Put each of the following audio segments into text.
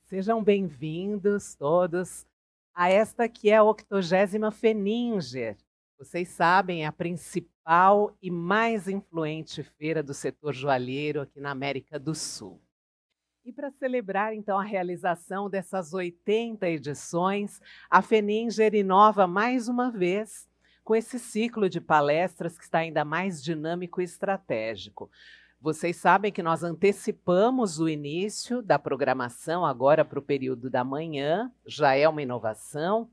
Sejam bem-vindos todos a esta que é a 80ª Feninger. Vocês sabem, é a principal e mais influente feira do setor joalheiro aqui na América do Sul. E para celebrar, então, a realização dessas 80 edições, a Feninger inova mais uma vez com esse ciclo de palestras que está ainda mais dinâmico e estratégico. Vocês sabem que nós antecipamos o início da programação agora para o período da manhã, já é uma inovação.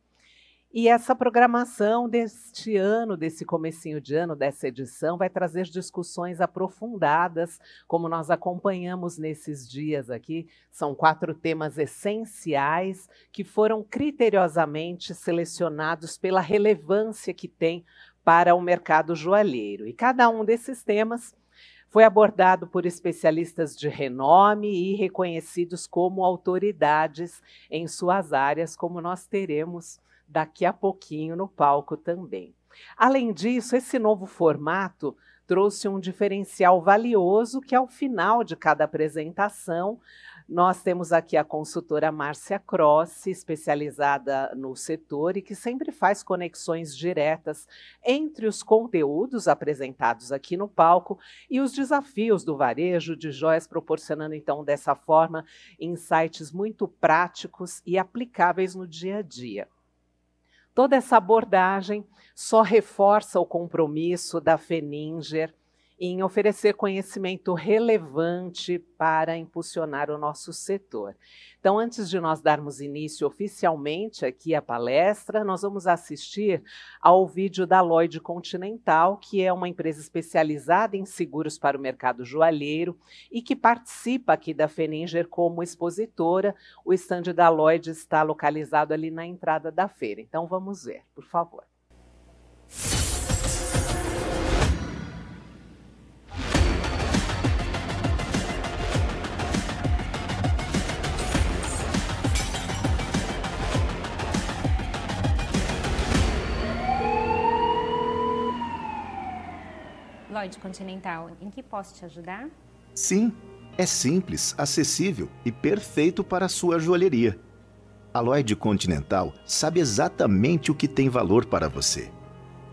E essa programação deste ano, desse comecinho de ano, dessa edição, vai trazer discussões aprofundadas, como nós acompanhamos nesses dias aqui. São 4 temas essenciais que foram criteriosamente selecionados pela relevância que tem para o mercado joalheiro. E cada um desses temas foi abordado por especialistas de renome e reconhecidos como autoridades em suas áreas, como nós teremos daqui a pouquinho no palco também. Além disso, esse novo formato trouxe um diferencial valioso que, ao final de cada apresentação, nós temos aqui a consultora Márcia Crossi, especializada no setor e que sempre faz conexões diretas entre os conteúdos apresentados aqui no palco e os desafios do varejo de joias, proporcionando então dessa forma insights muito práticos e aplicáveis no dia a dia. Toda essa abordagem só reforça o compromisso da Feninger em oferecer conhecimento relevante para impulsionar o nosso setor. Então, antes de nós darmos início oficialmente aqui à palestra, nós vamos assistir ao vídeo da Lloyd Continental, que é uma empresa especializada em seguros para o mercado joalheiro e que participa aqui da Feninger como expositora. O estande da Lloyd está localizado ali na entrada da feira. Então, vamos ver, por favor. Lloyd Continental, em que posso te ajudar? Sim, é simples, acessível e perfeito para a sua joalheria. A Lloyd Continental sabe exatamente o que tem valor para você.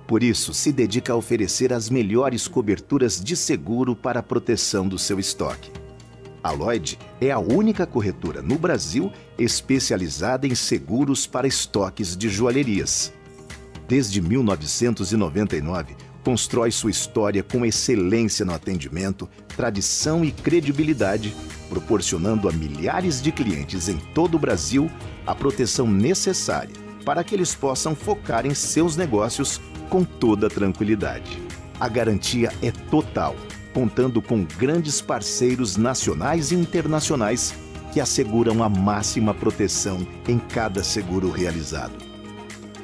Por isso, se dedica a oferecer as melhores coberturas de seguro para a proteção do seu estoque. A Lloyd é a única corretora no Brasil especializada em seguros para estoques de joalherias. Desde 1999, constrói sua história com excelência no atendimento, tradição e credibilidade, proporcionando a milhares de clientes em todo o Brasil a proteção necessária para que eles possam focar em seus negócios com toda tranquilidade. A garantia é total, contando com grandes parceiros nacionais e internacionais que asseguram a máxima proteção em cada seguro realizado.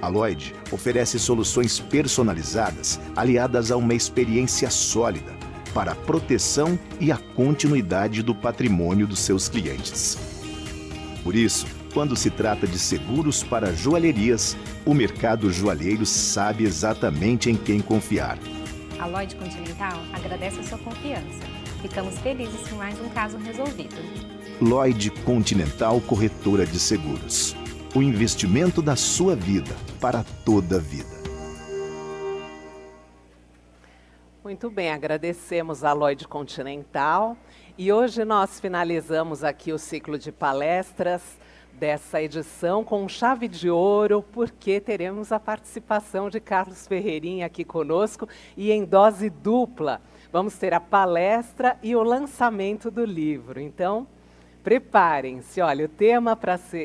A Lloyd oferece soluções personalizadas aliadas a uma experiência sólida para a proteção e a continuidade do patrimônio dos seus clientes. Por isso, quando se trata de seguros para joalherias, o mercado joalheiro sabe exatamente em quem confiar. A Lloyd Continental agradece a sua confiança. Ficamos felizes com mais um caso resolvido. Lloyd Continental Corretora de Seguros. O investimento da sua vida para toda a vida. Muito bem, agradecemos a Lloyd Continental e hoje nós finalizamos aqui o ciclo de palestras dessa edição com chave de ouro, porque teremos a participação de Carlos Ferreirinha aqui conosco e em dose dupla. Vamos ter a palestra e o lançamento do livro. Então, preparem-se, olha, o tema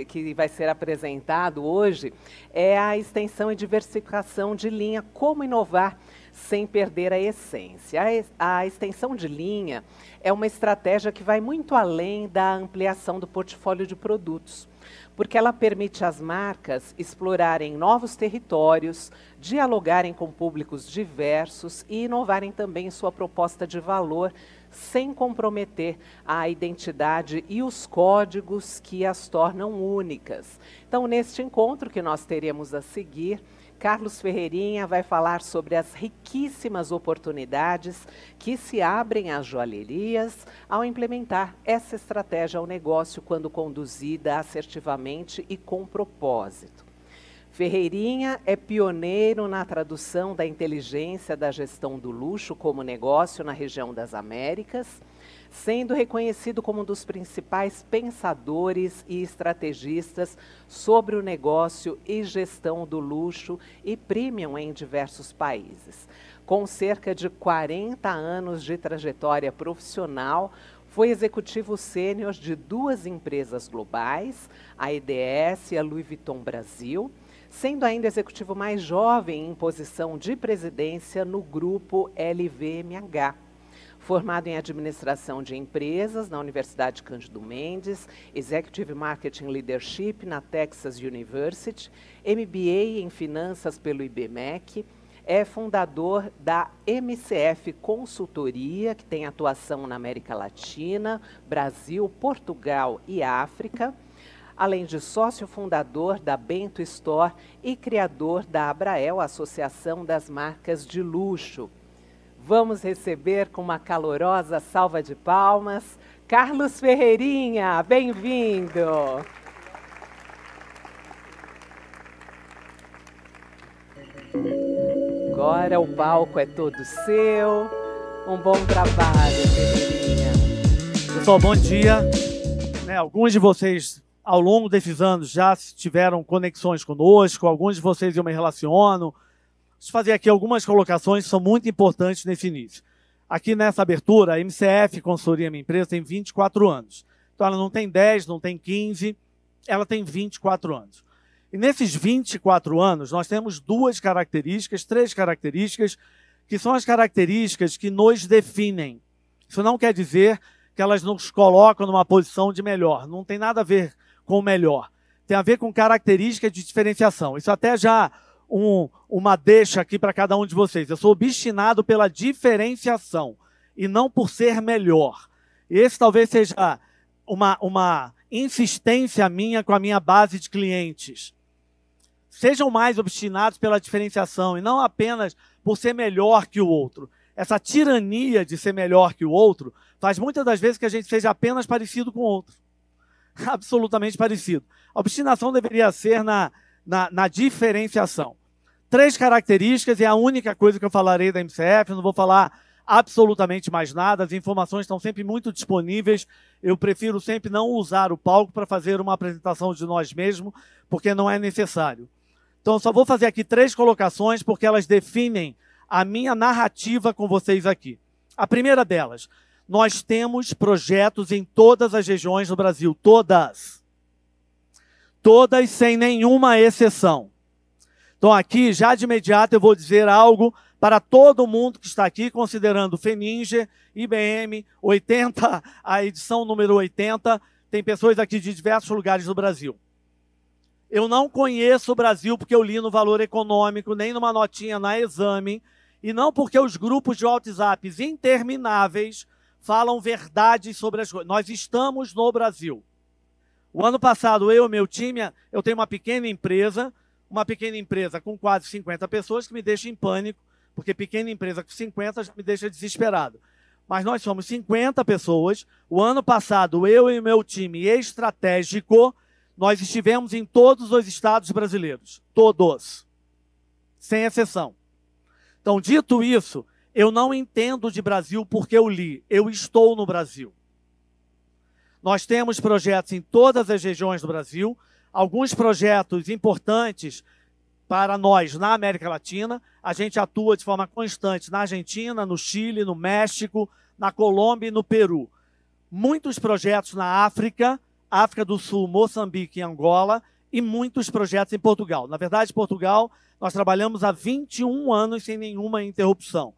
que vai ser apresentado hoje é a extensão e diversificação de linha, como inovar sem perder a essência. A extensão de linha é uma estratégia que vai muito além da ampliação do portfólio de produtos, porque ela permite às marcas explorarem novos territórios, dialogarem com públicos diversos e inovarem também em sua proposta de valor, sem comprometer a identidade e os códigos que as tornam únicas. Então, neste encontro que nós teremos a seguir, Carlos Ferreirinha vai falar sobre as riquíssimas oportunidades que se abrem às joalherias ao implementar essa estratégia ao negócio quando conduzida assertivamente e com propósito. Ferreirinha é pioneiro na tradução da inteligência da gestão do luxo como negócio na região das Américas, sendo reconhecido como um dos principais pensadores e estrategistas sobre o negócio e gestão do luxo e premium em diversos países. Com cerca de 40 anos de trajetória profissional, foi executivo sênior de 2 empresas globais, a EDS e a Louis Vuitton Brasil, sendo ainda executivo mais jovem em posição de presidência no grupo LVMH. Formado em Administração de Empresas na Universidade Cândido Mendes, Executive Marketing Leadership na Texas University, MBA em Finanças pelo IBMEC, é fundador da MCF Consultoria, que tem atuação na América Latina, Brasil, Portugal e África, além de sócio fundador da Bento Store e criador da Abrael, Associação das Marcas de Luxo. Vamos receber com uma calorosa salva de palmas, Carlos Ferreirinha, bem-vindo! Agora o palco é todo seu, um bom trabalho, Ferreirinha. Pessoal, bom dia. Alguns de vocês, ao longo desses anos, já tiveram conexões conosco, alguns de vocês eu me relaciono. Vou fazer aqui algumas colocações que são muito importantes nesse início. Aqui nessa abertura, a MCF Consultoria Minha Empresa tem 24 anos. Então ela não tem 10, não tem 15, ela tem 24 anos. E nesses 24 anos, nós temos 2 características, 3 características, que são as características que nos definem. Isso não quer dizer que elas nos colocam numa posição de melhor. Não tem nada a ver com o melhor. Tem a ver com características de diferenciação. Isso até já uma deixa aqui para cada um de vocês. Eu sou obstinado pela diferenciação e não por ser melhor. Esse talvez seja uma insistência minha com a minha base de clientes. Sejam mais obstinados pela diferenciação e não apenas por ser melhor que o outro. Essa tirania de ser melhor que o outro faz muitas das vezes que a gente seja apenas parecido com o outro. Absolutamente parecido. A obstinação deveria ser na diferenciação. 3 características é a única coisa que eu falarei da MCF, eu não vou falar absolutamente mais nada, as informações estão sempre muito disponíveis, eu prefiro sempre não usar o palco para fazer uma apresentação de nós mesmos, porque não é necessário. Então, só vou fazer aqui 3 colocações, porque elas definem a minha narrativa com vocês aqui. A primeira delas, nós temos projetos em todas as regiões do Brasil, todas. Todas sem nenhuma exceção. Então aqui, já de imediato, eu vou dizer algo para todo mundo que está aqui, considerando Feninger, IBM, 80, a edição número 80, tem pessoas aqui de diversos lugares do Brasil. Eu não conheço o Brasil porque eu li no Valor Econômico, nem numa notinha na Exame, e não porque os grupos de WhatsApp intermináveis falam verdades sobre as coisas. Nós estamos no Brasil. O ano passado, eu e meu time, eu tenho uma pequena empresa com quase 50 pessoas que me deixa em pânico, porque pequena empresa com 50 já me deixa desesperado. Mas nós somos 50 pessoas. O ano passado, eu e meu time estratégico, nós estivemos em todos os estados brasileiros. Todos. Sem exceção. Então, dito isso, eu não entendo de Brasil porque eu li. Eu estou no Brasil. Nós temos projetos em todas as regiões do Brasil, alguns projetos importantes para nós na América Latina. A gente atua de forma constante na Argentina, no Chile, no México, na Colômbia e no Peru. Muitos projetos na África, África do Sul, Moçambique e Angola, e muitos projetos em Portugal. Na verdade, Portugal, nós trabalhamos há 21 anos sem nenhuma interrupção.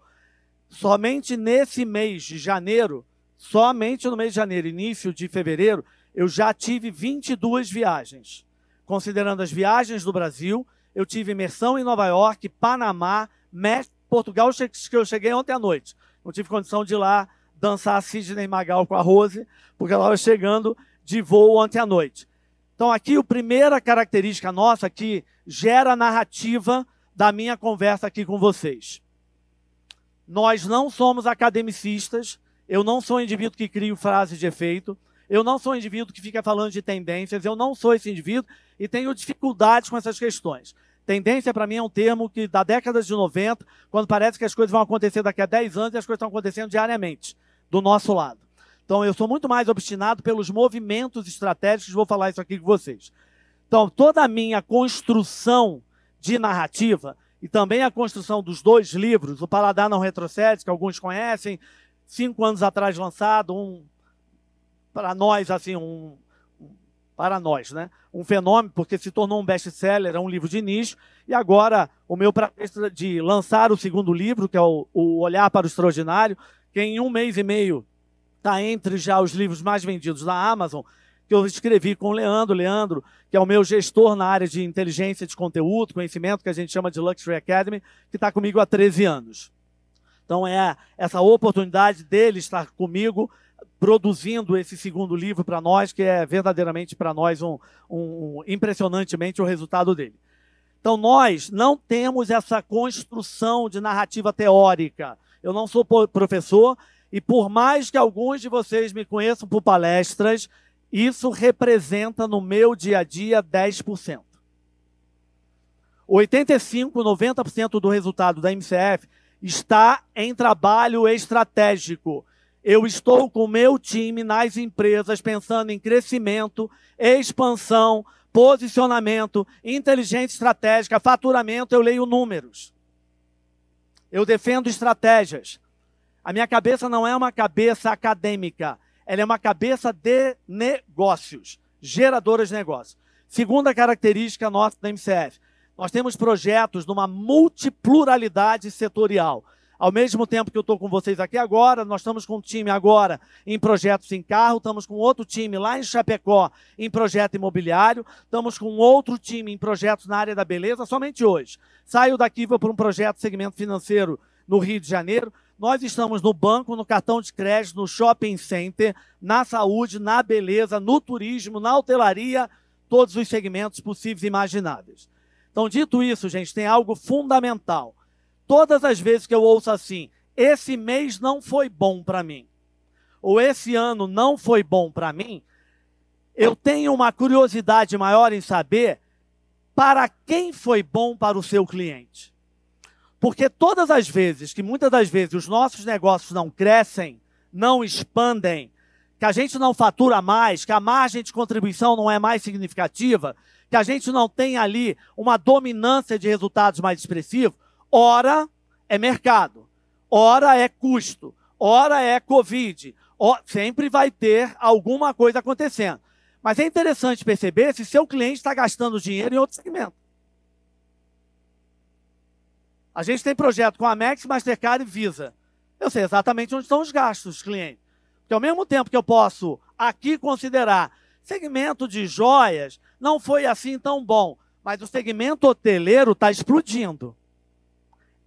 Somente nesse mês de janeiro, somente no mês de janeiro, início de fevereiro, eu já tive 22 viagens. Considerando as viagens do Brasil, eu tive imersão em Nova York, Panamá, México, Portugal, que eu cheguei ontem à noite. Não tive condição de ir lá dançar Sidney Magal com a Rose, porque ela estava chegando de voo ontem à noite. Então aqui a primeira característica nossa que gera narrativa da minha conversa aqui com vocês. Nós não somos academicistas, eu não sou um indivíduo que cria frases de efeito, eu não sou um indivíduo que fica falando de tendências, eu não sou esse indivíduo e tenho dificuldades com essas questões. Tendência, para mim, é um termo que, da década de 90, quando parece que as coisas vão acontecer daqui a 10 anos, e as coisas estão acontecendo diariamente, do nosso lado. Então, eu sou muito mais obstinado pelos movimentos estratégicos, vou falar isso aqui com vocês. Então, toda a minha construção de narrativa, e também a construção dos 2 livros, O Paladar Não Retrocede, que alguns conhecem, 5 anos atrás lançado, para nós, assim, para nós, né? Um fenômeno, porque se tornou um best-seller, é um livro de nicho, e agora o meu prazer de lançar o 2º livro, que é o Olhar para o Extraordinário, que em 1 mês e meio está entre já os livros mais vendidos da Amazon, que eu escrevi com o Leandro, que é o meu gestor na área de inteligência de conteúdo, conhecimento, que a gente chama de Luxury Academy, que está comigo há 13 anos. Então é essa oportunidade dele estar comigo, produzindo esse 2º livro para nós, que é verdadeiramente para nós impressionantemente o resultado dele. Então nós não temos essa construção de narrativa teórica. Eu não sou professor e por mais que alguns de vocês me conheçam por palestras, isso representa no meu dia a dia 10%. 85%, 90% do resultado da MCF está em trabalho estratégico. Eu estou com o meu time nas empresas pensando em crescimento, expansão, posicionamento, inteligência estratégica, faturamento, eu leio números. Eu defendo estratégias. A minha cabeça não é uma cabeça acadêmica, ela é uma cabeça de negócios, geradora de negócios. Segunda característica nossa da MCF, nós temos projetos numa multipluralidade setorial. Ao mesmo tempo que eu estou com vocês aqui agora, nós estamos com um time agora em projetos em carro, estamos com outro time lá em Chapecó em projeto imobiliário, estamos com outro time em projetos na área da beleza, somente hoje. Saio daqui e vou para um projeto segmento financeiro no Rio de Janeiro. Nós estamos no banco, no cartão de crédito, no shopping center, na saúde, na beleza, no turismo, na hotelaria, todos os segmentos possíveis e imagináveis. Então, dito isso, gente, tem algo fundamental. Todas as vezes que eu ouço assim, esse mês não foi bom para mim, ou esse ano não foi bom para mim, eu tenho uma curiosidade maior em saber para quem foi bom para o seu cliente. Porque todas as vezes, que muitas das vezes os nossos negócios não crescem, não expandem, que a gente não fatura mais, que a margem de contribuição não é mais significativa, que a gente não tem ali uma dominância de resultados mais expressivos, ora é mercado, ora é custo, ora é Covid, sempre vai ter alguma coisa acontecendo. Mas é interessante perceber se seu cliente está gastando dinheiro em outro segmento. A gente tem projeto com a Amex, Mastercard e Visa. Eu sei exatamente onde estão os gastos dos clientes. Porque ao mesmo tempo que eu posso aqui considerar segmento de joias, não foi assim tão bom, mas o segmento hoteleiro está explodindo.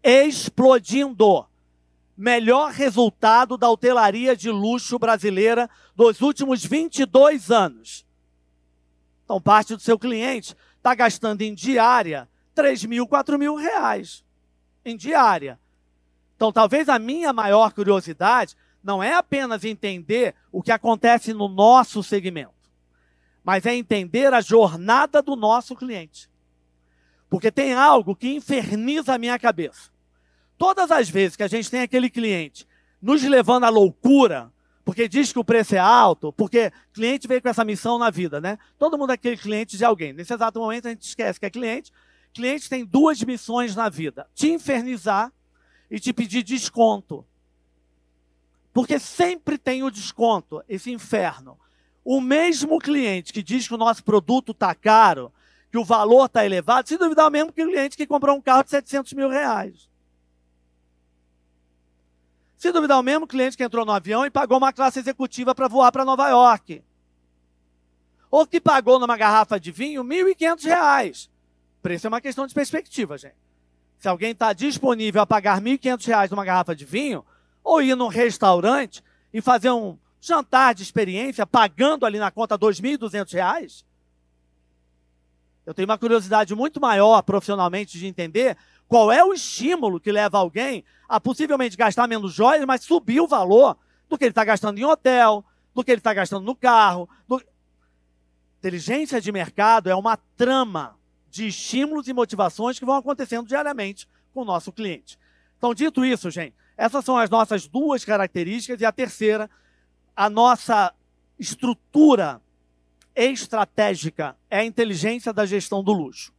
Explodindo. Melhor resultado da hotelaria de luxo brasileira dos últimos 22 anos. Então, parte do seu cliente está gastando em diária R$3.000, R$4.000 em diária. Então, talvez a minha maior curiosidade não é apenas entender o que acontece no nosso segmento, mas é entender a jornada do nosso cliente. Porque tem algo que inferniza a minha cabeça. Todas as vezes que a gente tem aquele cliente nos levando à loucura, porque diz que o preço é alto, porque o cliente veio com essa missão na vida, né? Todo mundo é aquele cliente de alguém. Nesse exato momento a gente esquece que é cliente. Cliente tem 2 missões na vida: te infernizar e te pedir desconto. Porque sempre tem o desconto, esse inferno. O mesmo cliente que diz que o nosso produto está caro, que o valor está elevado, se duvidar, é o mesmo que o cliente que comprou um carro de R$700 mil. Se duvidar, o mesmo cliente que entrou no avião e pagou uma classe executiva para voar para Nova York. Ou que pagou numa garrafa de vinho R$1.500. Preço é uma questão de perspectiva, gente. Se alguém está disponível a pagar R$1.500 numa garrafa de vinho, ou ir num restaurante e fazer um jantar de experiência, pagando ali na conta R$2.200, eu tenho uma curiosidade muito maior profissionalmente de entender Qual é o estímulo que leva alguém a possivelmente gastar menos joias, mas subir o valor do que ele está gastando em hotel, do que ele está gastando no carro. Inteligência de mercado é uma trama de estímulos e motivações que vão acontecendo diariamente com o nosso cliente. Então, dito isso, gente, essas são as nossas duas características, e a terceira, a nossa estrutura estratégica é a inteligência da gestão do luxo.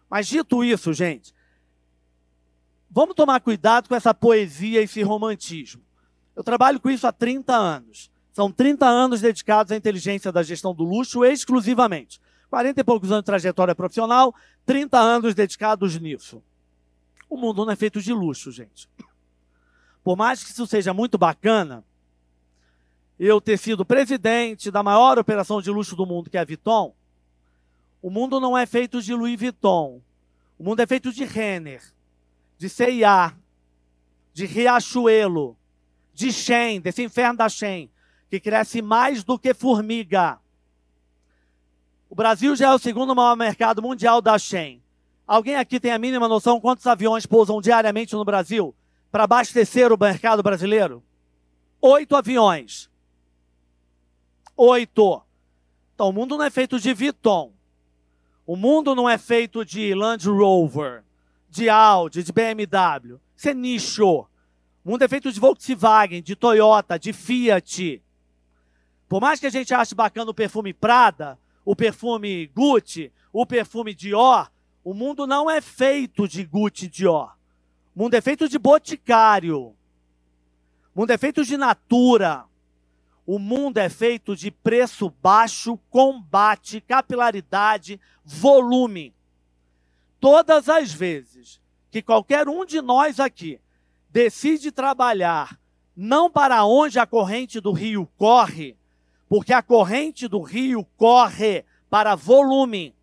Mas dito isso, gente, vamos tomar cuidado com essa poesia e esse romantismo. Eu trabalho com isso há 30 anos. São 30 anos dedicados à inteligência da gestão do luxo exclusivamente. 40 e poucos anos de trajetória profissional, 30 anos dedicados nisso. O mundo não é feito de luxo, gente. Por mais que isso seja muito bacana, eu ter sido presidente da maior operação de luxo do mundo, que é a Vuitton, o mundo não é feito de Louis Vuitton. O mundo é feito de Renner, de C&A, de Riachuelo, de Shein, desse inferno da Shein, que cresce mais do que formiga. O Brasil já é o segundo maior mercado mundial da Shein. Alguém aqui tem a mínima noção quantos aviões pousam diariamente no Brasil para abastecer o mercado brasileiro? 8 aviões. 8. Então, o mundo não é feito de Vuitton. O mundo não é feito de Land Rover, de Audi, de BMW. Isso é nicho. O mundo é feito de Volkswagen, de Toyota, de Fiat. Por mais que a gente ache bacana o perfume Prada, o perfume Gucci, o perfume Dior, o mundo não é feito de Gucci e Dior. O mundo é feito de Boticário. O mundo é feito de Natura. O mundo é feito de preço baixo, combate, capilaridade, volume. Todas as vezes que qualquer um de nós aqui decide trabalhar não para onde a corrente do rio corre, porque a corrente do rio corre para volume,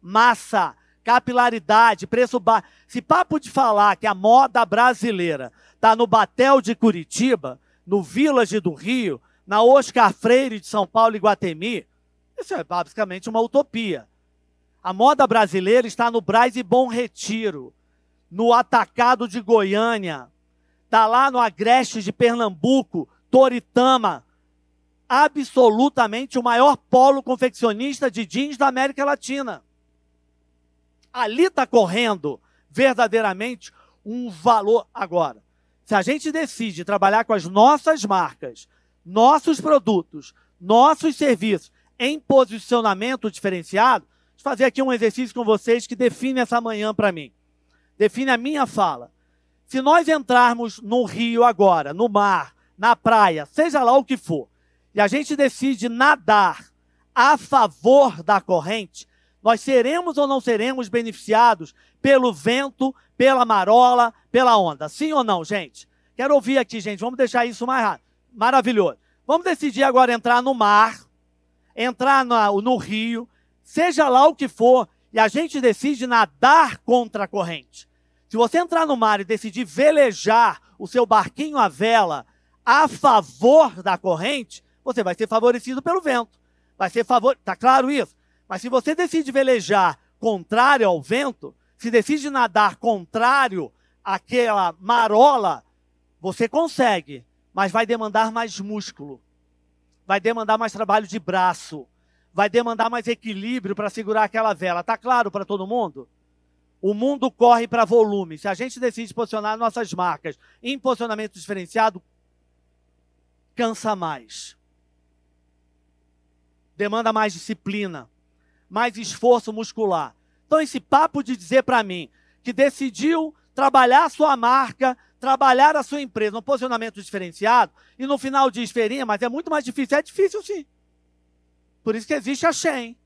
massa, capilaridade, preço baixo. Se papo de falar que a moda brasileira está no Batel de Curitiba, no Village do Rio, na Oscar Freire de São Paulo e Iguatemi, isso é basicamente uma utopia. A moda brasileira está no Brás e Bom Retiro, no Atacado de Goiânia, está lá no Agreste de Pernambuco, Toritama, absolutamente o maior polo confeccionista de jeans da América Latina. Ali está correndo verdadeiramente um valor. Agora, se a gente decide trabalhar com as nossas marcas, nossos produtos, nossos serviços em posicionamento diferenciado, vou fazer aqui um exercício com vocês que define essa manhã para mim. Define a minha fala. Se nós entrarmos no rio agora, no mar, na praia, seja lá o que for, e a gente decide nadar a favor da corrente, nós seremos ou não seremos beneficiados pelo vento, pela marola, pela onda? Sim ou não, gente? Quero ouvir aqui, gente. Vamos deixar isso mais rápido. Maravilhoso. Vamos decidir agora entrar no mar, entrar no rio, seja lá o que for, e a gente decide nadar contra a corrente. Se você entrar no mar e decidir velejar o seu barquinho à vela a favor da corrente, você vai ser favorecido pelo vento. Vai ser tá claro isso? Mas se você decide velejar contrário ao vento, se decide nadar contrário àquela marola, você consegue, mas vai demandar mais músculo, vai demandar mais trabalho de braço, vai demandar mais equilíbrio para segurar aquela vela. Tá claro para todo mundo? O mundo corre para volume. Se a gente decide posicionar nossas marcas em posicionamento diferenciado, cansa mais. Demanda mais disciplina, mais esforço muscular. Então esse papo de dizer para mim que decidiu trabalhar a sua marca, trabalhar a sua empresa no posicionamento diferenciado, e no final diz, Ferinha, mas é muito mais difícil. É difícil sim. Por isso que existe a Shein,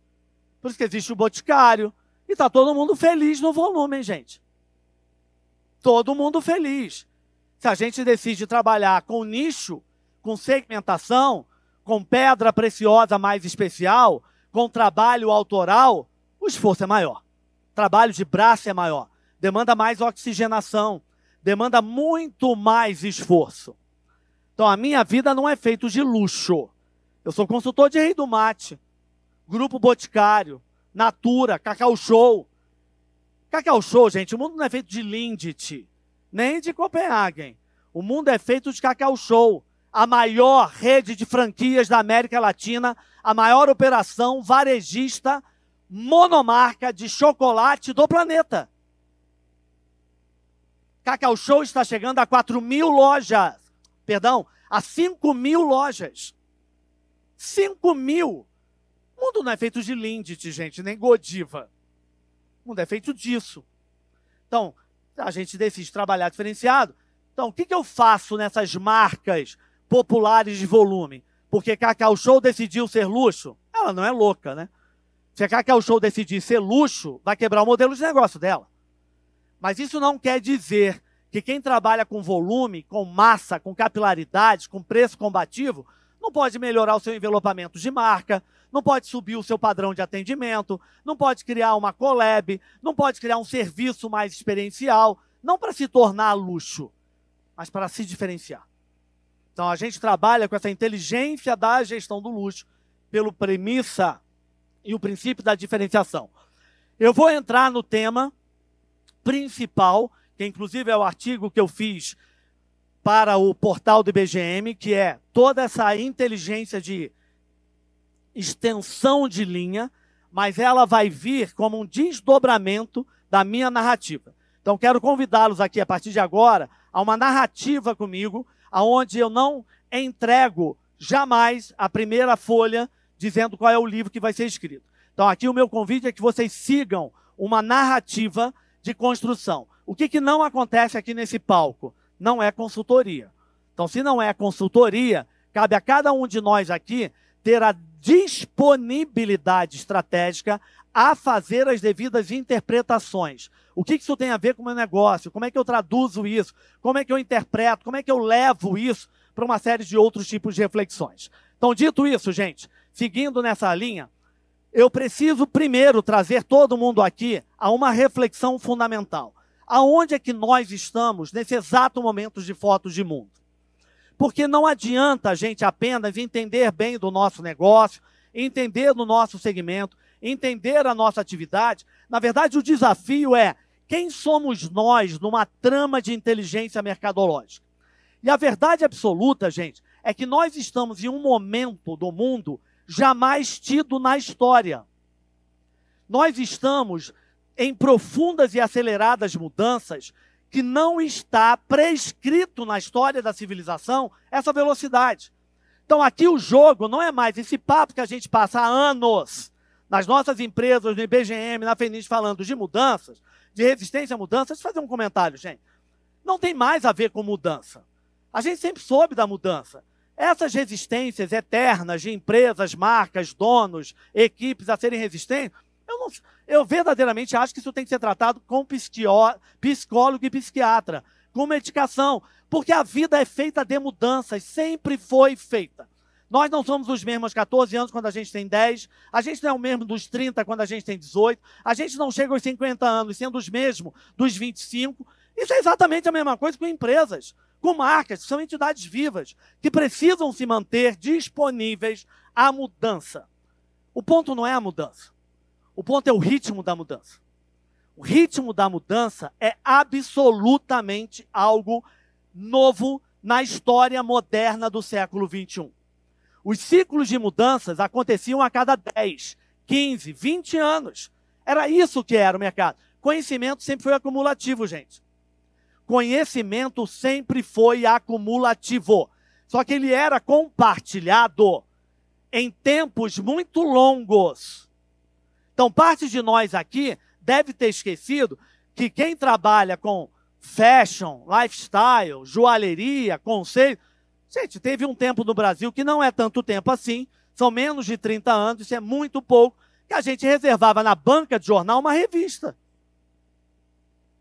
por isso que existe o Boticário, e está todo mundo feliz no volume, hein, gente? Todo mundo feliz. Se a gente decide trabalhar com nicho, com segmentação, com pedra preciosa mais especial, com trabalho autoral, o esforço é maior. Trabalho de braço é maior. Demanda mais oxigenação. Demanda muito mais esforço. Então, a minha vida não é feita de luxo. Eu sou consultor de Rei do Mate, Grupo Boticário, Natura, Cacau Show. Cacau Show, gente, o mundo não é feito de Lindt, nem de Copenhagen. O mundo é feito de Cacau Show, a maior rede de franquias da América Latina, a maior operação varejista monomarca de chocolate do planeta. Cacau Show está chegando a 4.000 lojas. Perdão, a 5.000 lojas. 5.000. O mundo não é feito de Lindt, gente, nem Godiva. O mundo é feito disso. Então, a gente decide trabalhar diferenciado. Então, o que eu faço nessas marcas populares de volume? Porque Cacau Show decidiu ser luxo? Ela não é louca, né? Se a Cacau Show decidir ser luxo, vai quebrar o modelo de negócio dela. Mas isso não quer dizer que quem trabalha com volume, com massa, com capilaridade, com preço combativo, não pode melhorar o seu envelopamento de marca, não pode subir o seu padrão de atendimento, não pode criar uma collab, não pode criar um serviço mais experiencial, não para se tornar luxo, mas para se diferenciar. Então a gente trabalha com essa inteligência da gestão do luxo, pelo premissa e o princípio da diferenciação. Eu vou entrar no tema principal, que inclusive é o artigo que eu fiz para o portal do IBGM, que é toda essa inteligência de extensão de linha, mas ela vai vir como um desdobramento da minha narrativa. Então quero convidá-los aqui, a partir de agora, a uma narrativa comigo, onde eu não entrego jamais a primeira folha dizendo qual é o livro que vai ser escrito. Então aqui o meu convite é que vocês sigam uma narrativa de construção. O que não acontece aqui nesse palco? Não é consultoria. Então, se não é consultoria, cabe a cada um de nós aqui ter a disponibilidade estratégica a fazer as devidas interpretações. O que isso tem a ver com o meu negócio? Como é que eu traduzo isso? Como é que eu interpreto? Como é que eu levo isso para uma série de outros tipos de reflexões? Então, dito isso, gente, seguindo nessa linha, eu preciso primeiro trazer todo mundo aqui a uma reflexão fundamental. Aonde é que nós estamos nesse exato momento de fotos de mundo? Porque não adianta a gente apenas entender bem do nosso negócio, entender do nosso segmento, entender a nossa atividade. Na verdade, o desafio é quem somos nós numa trama de inteligência mercadológica. E a verdade absoluta, gente, é que nós estamos em um momento do mundo jamais tido na história. Nós estamos em profundas e aceleradas mudanças que não está prescrito na história da civilização essa velocidade. Então aqui o jogo não é mais esse papo que a gente passa há anos nas nossas empresas, no IBGM, na Feniz, falando de mudanças, de resistência a mudanças. Deixa eu fazer um comentário, gente. Não tem mais a ver com mudança. A gente sempre soube da mudança. Essas resistências eternas de empresas, marcas, donos, equipes a serem resistentes, eu verdadeiramente acho que isso tem que ser tratado com psicólogo e psiquiatra, com medicação, porque a vida é feita de mudanças, sempre foi feita. Nós não somos os mesmos aos 14 anos quando a gente tem 10, a gente não é o mesmo dos 30 quando a gente tem 18, a gente não chega aos 50 anos sendo os mesmos dos 25. Isso é exatamente a mesma coisa com empresas, com marcas, que são entidades vivas, que precisam se manter disponíveis à mudança. O ponto não é a mudança. O ponto é o ritmo da mudança. O ritmo da mudança é absolutamente algo novo na história moderna do século XXI. Os ciclos de mudanças aconteciam a cada 10, 15, 20 anos. Era isso que era o mercado. Conhecimento sempre foi acumulativo, gente. Conhecimento sempre foi acumulativo. Só que ele era compartilhado em tempos muito longos. Então, parte de nós aqui deve ter esquecido que quem trabalha com fashion, lifestyle, joalheria, conceito... Gente, teve um tempo no Brasil que não é tanto tempo assim, são menos de 30 anos, isso é muito pouco, que a gente reservava na banca de jornal uma revista.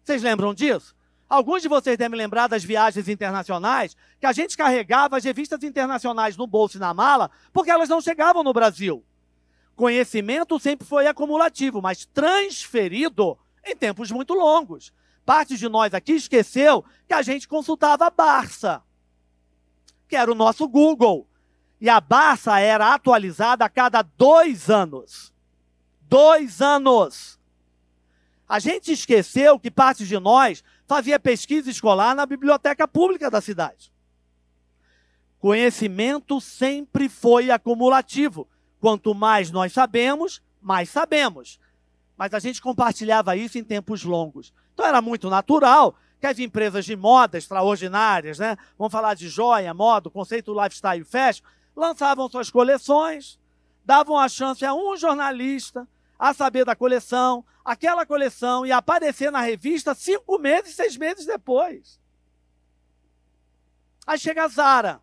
Vocês lembram disso? Alguns de vocês devem lembrar das viagens internacionais, que a gente carregava as revistas internacionais no bolso e na mala, porque elas não chegavam no Brasil. Conhecimento sempre foi acumulativo, mas transferido em tempos muito longos. Parte de nós aqui esqueceu que a gente consultava a Barça, que era o nosso Google. E a Barça era atualizada a cada 2 anos. 2 anos. A gente esqueceu que parte de nós fazia pesquisa escolar na biblioteca pública da cidade. Conhecimento sempre foi acumulativo. Quanto mais nós sabemos, mais sabemos. Mas a gente compartilhava isso em tempos longos. Então era muito natural que as empresas de moda extraordinárias, né? Vamos falar de joia, moda, conceito lifestyle fashion, lançavam suas coleções, davam a chance a um jornalista a saber da coleção, aquela coleção ia aparecer na revista 5 meses, 6 meses depois. Aí chega a Zara,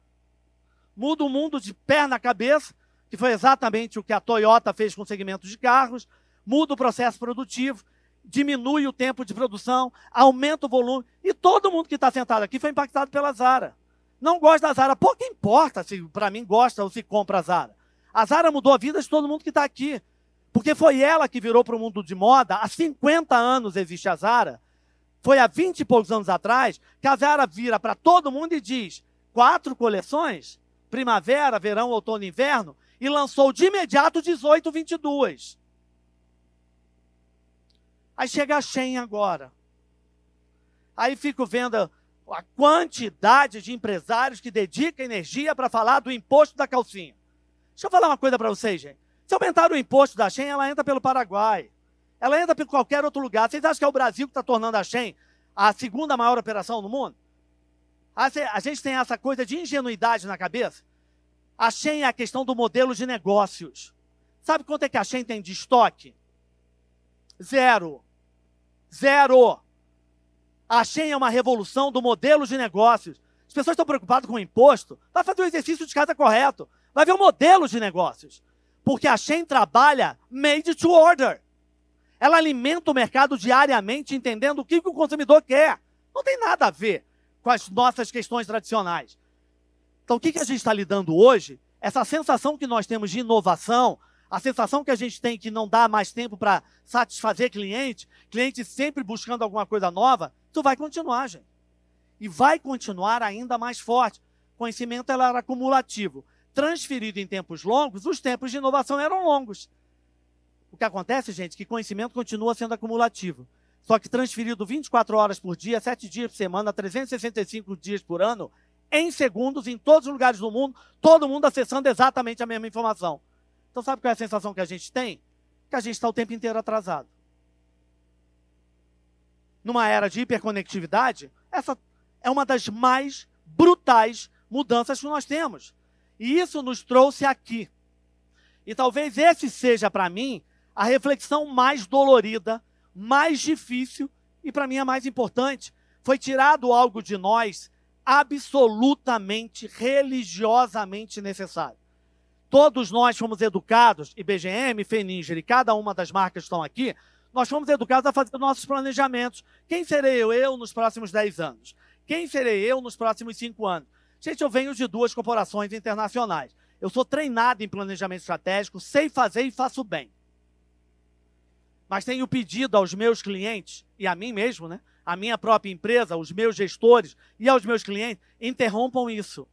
muda o mundo de pé na cabeça, que foi exatamente o que a Toyota fez com o segmento de carros, muda o processo produtivo, diminui o tempo de produção, aumenta o volume, e todo mundo que está sentado aqui foi impactado pela Zara. Não gosta da Zara, pouco importa se para mim gosta ou se compra a Zara. A Zara mudou a vida de todo mundo que está aqui, porque foi ela que virou para o mundo de moda. Há 50 anos existe a Zara, foi há 20 e poucos anos atrás que a Zara vira para todo mundo e diz 4 coleções, primavera, verão, outono e inverno, e lançou de imediato 18, 22. Aí chega a Shein agora. Aí fico vendo a quantidade de empresários que dedicam energia para falar do imposto da calcinha. Deixa eu falar uma coisa para vocês, gente. Se aumentar o imposto da Shein, ela entra pelo Paraguai. Ela entra por qualquer outro lugar. Vocês acham que é o Brasil que está tornando a Shein a segunda maior operação no mundo? A gente tem essa coisa de ingenuidade na cabeça. A Shein é a questão do modelo de negócios. Sabe quanto é que a Shein tem de estoque? 0. 0. A Shein é uma revolução do modelo de negócios. As pessoas estão preocupadas com o imposto. Vai fazer o exercício de casa correto. Vai ver o modelo de negócios. Porque a Shein trabalha made to order. Ela alimenta o mercado diariamente, entendendo o que o consumidor quer. Não tem nada a ver com as nossas questões tradicionais. Então, o que a gente está lidando hoje? Essa sensação que nós temos de inovação, a sensação que a gente tem que não dá mais tempo para satisfazer cliente sempre buscando alguma coisa nova, isso vai continuar, gente. E vai continuar ainda mais forte. Conhecimento ela era acumulativo. Transferido em tempos longos, os tempos de inovação eram longos. O que acontece, gente, é que conhecimento continua sendo acumulativo. Só que transferido 24 horas por dia, 7 dias por semana, 365 dias por ano, em segundos, em todos os lugares do mundo, todo mundo acessando exatamente a mesma informação. Então sabe qual é a sensação que a gente tem? Que a gente está o tempo inteiro atrasado. Numa era de hiperconectividade, essa é uma das mais brutais mudanças que nós temos. E isso nos trouxe aqui. E talvez esse seja, para mim, a reflexão mais dolorida, mais difícil e, para mim, a mais importante. Foi tirado algo de nós absolutamente, religiosamente necessário. Todos nós fomos educados, IBGM, Feninger e cada uma das marcas que estão aqui, nós fomos educados a fazer nossos planejamentos. Quem serei eu nos próximos 10 anos? Quem serei eu nos próximos 5 anos? Gente, eu venho de 2 corporações internacionais. Eu sou treinado em planejamento estratégico, sei fazer e faço bem. Mas tenho pedido aos meus clientes, e a mim mesmo, né? A minha própria empresa, os meus gestores e aos meus clientes, interrompam isso.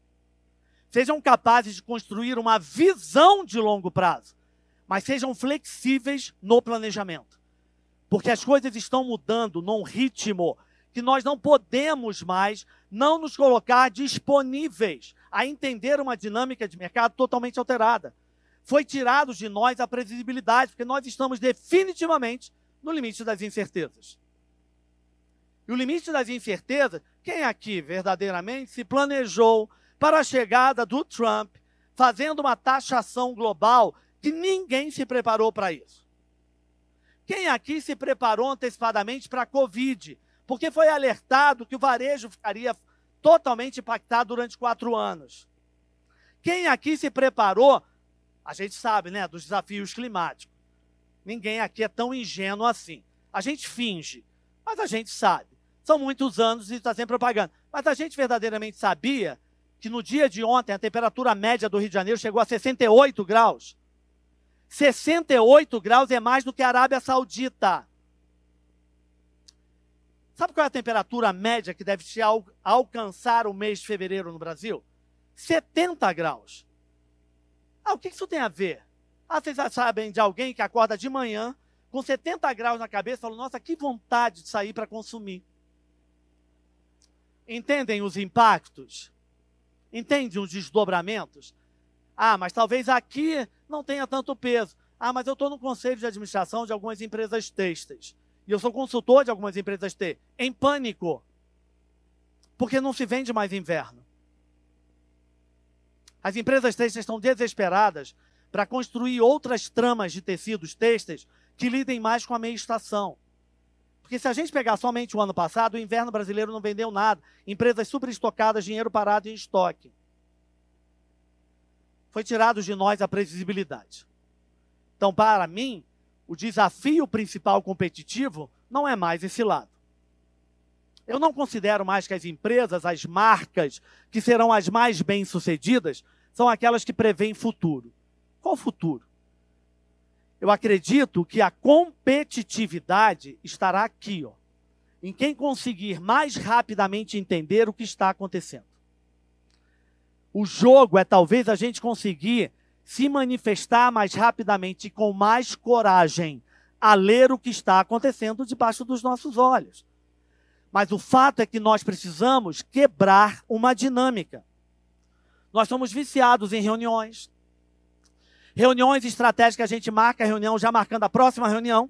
Sejam capazes de construir uma visão de longo prazo, mas sejam flexíveis no planejamento. Porque as coisas estão mudando num ritmo que nós não podemos mais não nos colocar disponíveis a entender uma dinâmica de mercado totalmente alterada. Foi tirado de nós a previsibilidade, porque nós estamos definitivamente no limite das incertezas. E o limite das incertezas, quem aqui verdadeiramente se planejou para a chegada do Trump, fazendo uma taxação global que ninguém se preparou para isso? Quem aqui se preparou antecipadamente para a Covid, porque foi alertado que o varejo ficaria totalmente impactado durante 4 anos? Quem aqui se preparou, a gente sabe, né, dos desafios climáticos. Ninguém aqui é tão ingênuo assim. A gente finge, mas a gente sabe. São muitos anos e está sempre propaganda. Mas a gente verdadeiramente sabia que no dia de ontem a temperatura média do Rio de Janeiro chegou a 68 graus. 68 graus é mais do que a Arábia Saudita. Sabe qual é a temperatura média que deve alcançar o mês de fevereiro no Brasil? 70 graus. O que isso tem a ver? Vocês já sabem de alguém que acorda de manhã com 70 graus na cabeça, falam, nossa, que vontade de sair para consumir. Entendem os impactos? Entendem os desdobramentos? Ah, mas talvez aqui não tenha tanto peso. Ah, mas eu estou no conselho de administração de algumas empresas têxteis. E eu sou consultor de algumas empresas têxteis. Em pânico. Porque não se vende mais inverno. As empresas têxteis estão desesperadas para construir outras tramas de tecidos têxteis que lidem mais com a meia estação. Porque se a gente pegar somente o ano passado, o inverno brasileiro não vendeu nada. Empresas superestocadas, dinheiro parado em estoque. Foi tirado de nós a previsibilidade. Então, para mim, o desafio principal competitivo não é mais esse lado. Eu não considero mais que as empresas, as marcas que serão as mais bem-sucedidas, são aquelas que prevêem futuro. Qual futuro? Eu acredito que a competitividade estará aqui, ó, em quem conseguir mais rapidamente entender o que está acontecendo. O jogo é talvez a gente conseguir se manifestar mais rapidamente e com mais coragem a ler o que está acontecendo debaixo dos nossos olhos. Mas o fato é que nós precisamos quebrar uma dinâmica. Nós somos viciados em reuniões. Reuniões estratégicas, a gente marca a reunião já marcando a próxima reunião.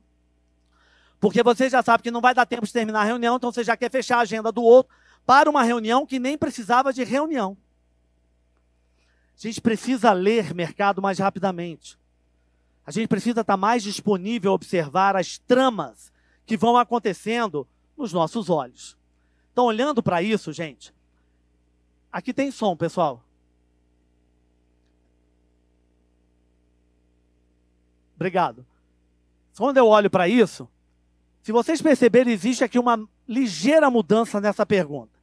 Porque você já sabe que não vai dar tempo de terminar a reunião, então você já quer fechar a agenda do outro para uma reunião que nem precisava de reunião. A gente precisa ler mercado mais rapidamente. A gente precisa estar mais disponível a observar as tramas que vão acontecendo nos nossos olhos. Então, olhando para isso, gente, aqui tem som, pessoal. Obrigado. Quando eu olho para isso, se vocês perceberem, existe aqui uma ligeira mudança nessa pergunta.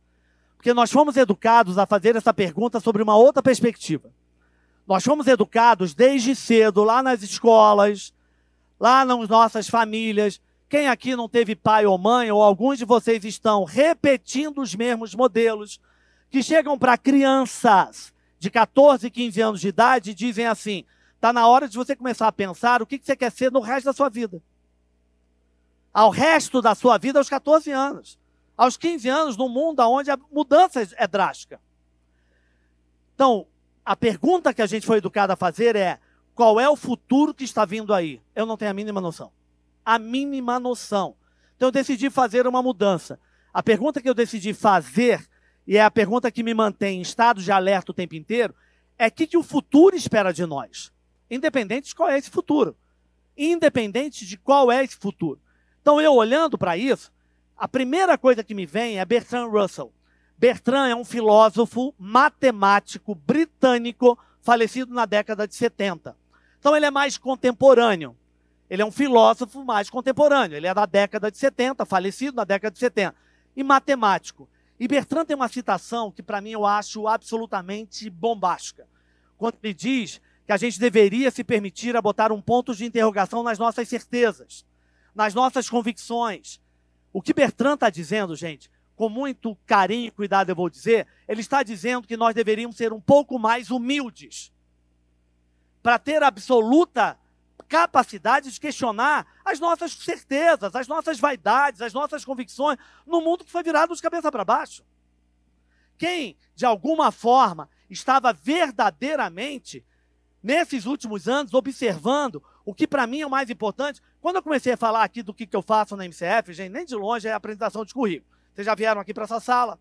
Porque nós fomos educados a fazer essa pergunta sobre uma outra perspectiva. Nós fomos educados desde cedo, lá nas escolas, lá nas nossas famílias. Quem aqui não teve pai ou mãe, ou alguns de vocês estão repetindo os mesmos modelos, que chegam para crianças de 14, 15 anos de idade e dizem assim, está na hora de você começar a pensar o que você quer ser no resto da sua vida. Ao resto da sua vida, aos 14 anos. Aos 15 anos, num mundo onde a mudança é drástica. Então, a pergunta que a gente foi educado a fazer é, qual é o futuro que está vindo aí? Eu não tenho a mínima noção. A mínima noção. Então, eu decidi fazer uma mudança. A pergunta que eu decidi fazer, e é a pergunta que me mantém em estado de alerta o tempo inteiro, é o que o futuro espera de nós? Independente de qual é esse futuro. Independente de qual é esse futuro. Então, eu olhando para isso, a primeira coisa que me vem é Bertrand Russell. Bertrand é um filósofo matemático britânico falecido na década de 70. Então ele é mais contemporâneo. Ele é um filósofo mais contemporâneo. Ele é da década de 70, falecido na década de 70. E matemático. E Bertrand tem uma citação que para mim eu acho absolutamente bombástica. Quando ele diz que a gente deveria se permitir a botar um ponto de interrogação nas nossas certezas, nas nossas convicções. O que Bertrand está dizendo, gente, com muito carinho e cuidado eu vou dizer, ele está dizendo que nós deveríamos ser um pouco mais humildes para ter absoluta capacidade de questionar as nossas certezas, as nossas vaidades, as nossas convicções, no mundo que foi virado de cabeça para baixo. Quem, de alguma forma, estava verdadeiramente, nesses últimos anos, observando o que para mim é o mais importante. Quando eu comecei a falar aqui do que eu faço na MCF, gente, nem de longe é a apresentação de currículo. Vocês já vieram aqui para essa sala.